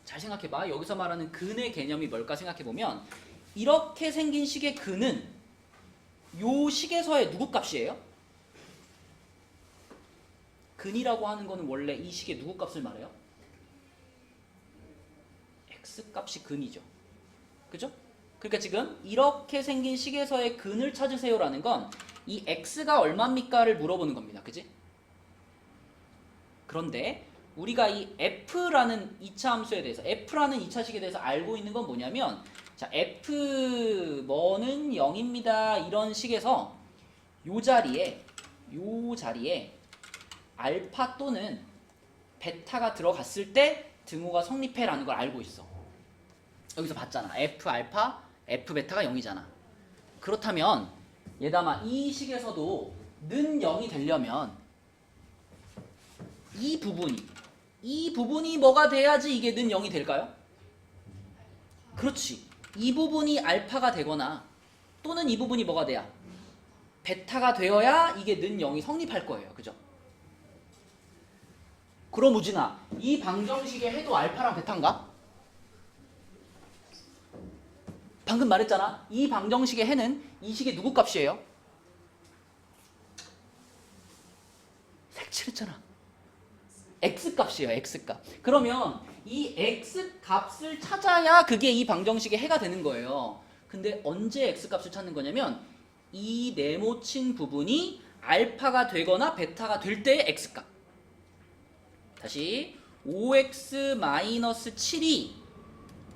Speaker 1: 잘 생각해봐. 여기서 말하는 근의 개념이 뭘까 생각해보면 이렇게 생긴 식의 근은 요 식에서의 누구 값이에요? 근이라고 하는 거는 원래 이 식의 누구 값을 말해요? x 값이 근이죠. 그죠? 그러니까 지금 이렇게 생긴 식에서의 근을 찾으세요라는 건 이 x가 얼마입니까를 물어보는 겁니다. 그지? 그런데 우리가 이 f라는 2차 함수에 대해서 f라는 2차식에 대해서 알고 있는 건 뭐냐면 자, f 뭐는 0입니다. 이런 식에서 요 자리에 알파 또는 베타가 들어갔을 때 등호가 성립해라는 걸 알고 있어. 여기서 봤잖아. F 알파, F 베타가 0이잖아. 그렇다면 얘담아 이 식에서도 는 0이 되려면 이 부분이 뭐가 돼야지 이게 는 0이 될까요? 그렇지. 이 부분이 알파가 되거나 또는 이 부분이 뭐가 돼야? 베타가 되어야 이게 는 0이 성립할 거예요. 그죠? 그럼 우진아, 이 방정식의 해도 알파랑 베타인가? 방금 말했잖아. 이 방정식의 해는 이 식의 누구 값이에요? 색칠했잖아. x값이에요. x값. 그러면 이 x값을 찾아야 그게 이 방정식의 해가 되는 거예요. 근데 언제 x값을 찾는 거냐면 이 네모친 부분이 알파가 되거나 베타가 될 때의 x값. 다시 5x-7이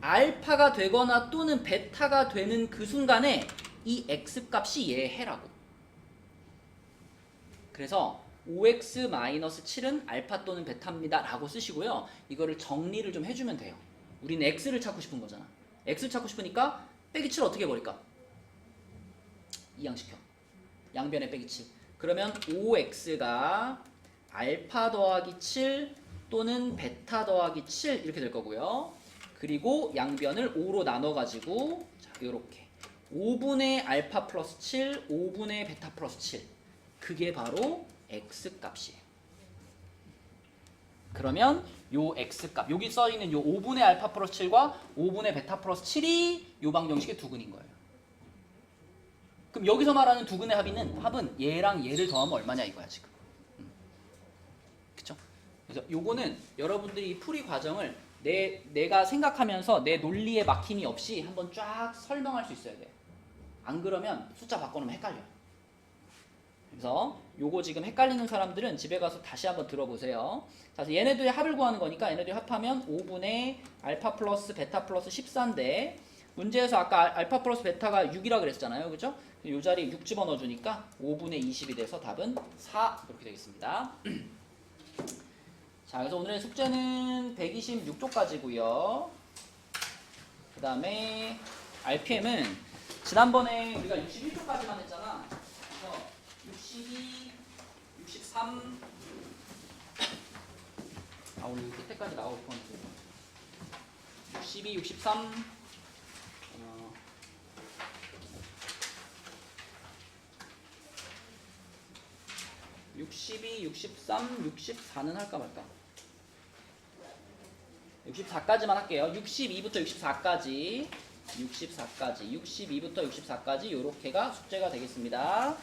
Speaker 1: 알파가 되거나 또는 베타가 되는 그 순간에 이 x값이 얘의 해라고. 그래서 5x-7은 알파 또는 베타입니다 라고 쓰시고요. 이거를 정리를 좀 해주면 돼요. 우리는 x를 찾고 싶은 거잖아. x를 찾고 싶으니까 빼기 7을 어떻게 해버릴까? 이항시켜. 양변에 빼기 7. 그러면 5x가 알파 더하기 7 또는 베타 더하기 7 이렇게 될 거고요. 그리고 양변을 5로 나눠가지고 자 이렇게 5분의 알파 플러스 7, 5분의 베타 플러스 7 그게 바로 x값이에요. 그러면 요 x값 여기 써있는 요 5분의 알파 플러스 7과 5분의 베타 플러스 7이 요 방정식의 두근인 거예요. 그럼 여기서 말하는 두근의 합은 얘랑 얘를 더하면 얼마냐 이거야 지금. 그쵸? 그래서 요거는 여러분들이 풀이 과정을 내가 생각하면서 내 논리에 막힘이 없이 한번 쫙 설명할 수 있어야 돼. 안 그러면 숫자 바꿔놓으면 헷갈려. 그래서 요거 지금 헷갈리는 사람들은 집에 가서 다시 한번 들어보세요. 자, 얘네들의 합을 구하는 거니까 얘네들이 합하면 5분의 알파 플러스 베타 플러스 14인데 문제에서 아까 알파 플러스 베타가 6이라 그랬잖아요. 그죠? 요 자리에 6 집어넣어 주니까 5분의 20이 돼서 답은 4 이렇게 되겠습니다. 자, 그래서 오늘의 숙제는 126쪽까지고요. 그 다음에 RPM은 지난번에 우리가 61쪽까지만 했잖아. 그래서 62, 63 오늘 끝에까지 나가고 싶었는데 62, 63 62, 63, 64는 할까 말까? 64까지만 할게요. 62부터 64까지 62부터 64까지 요렇게가 숙제가 되겠습니다.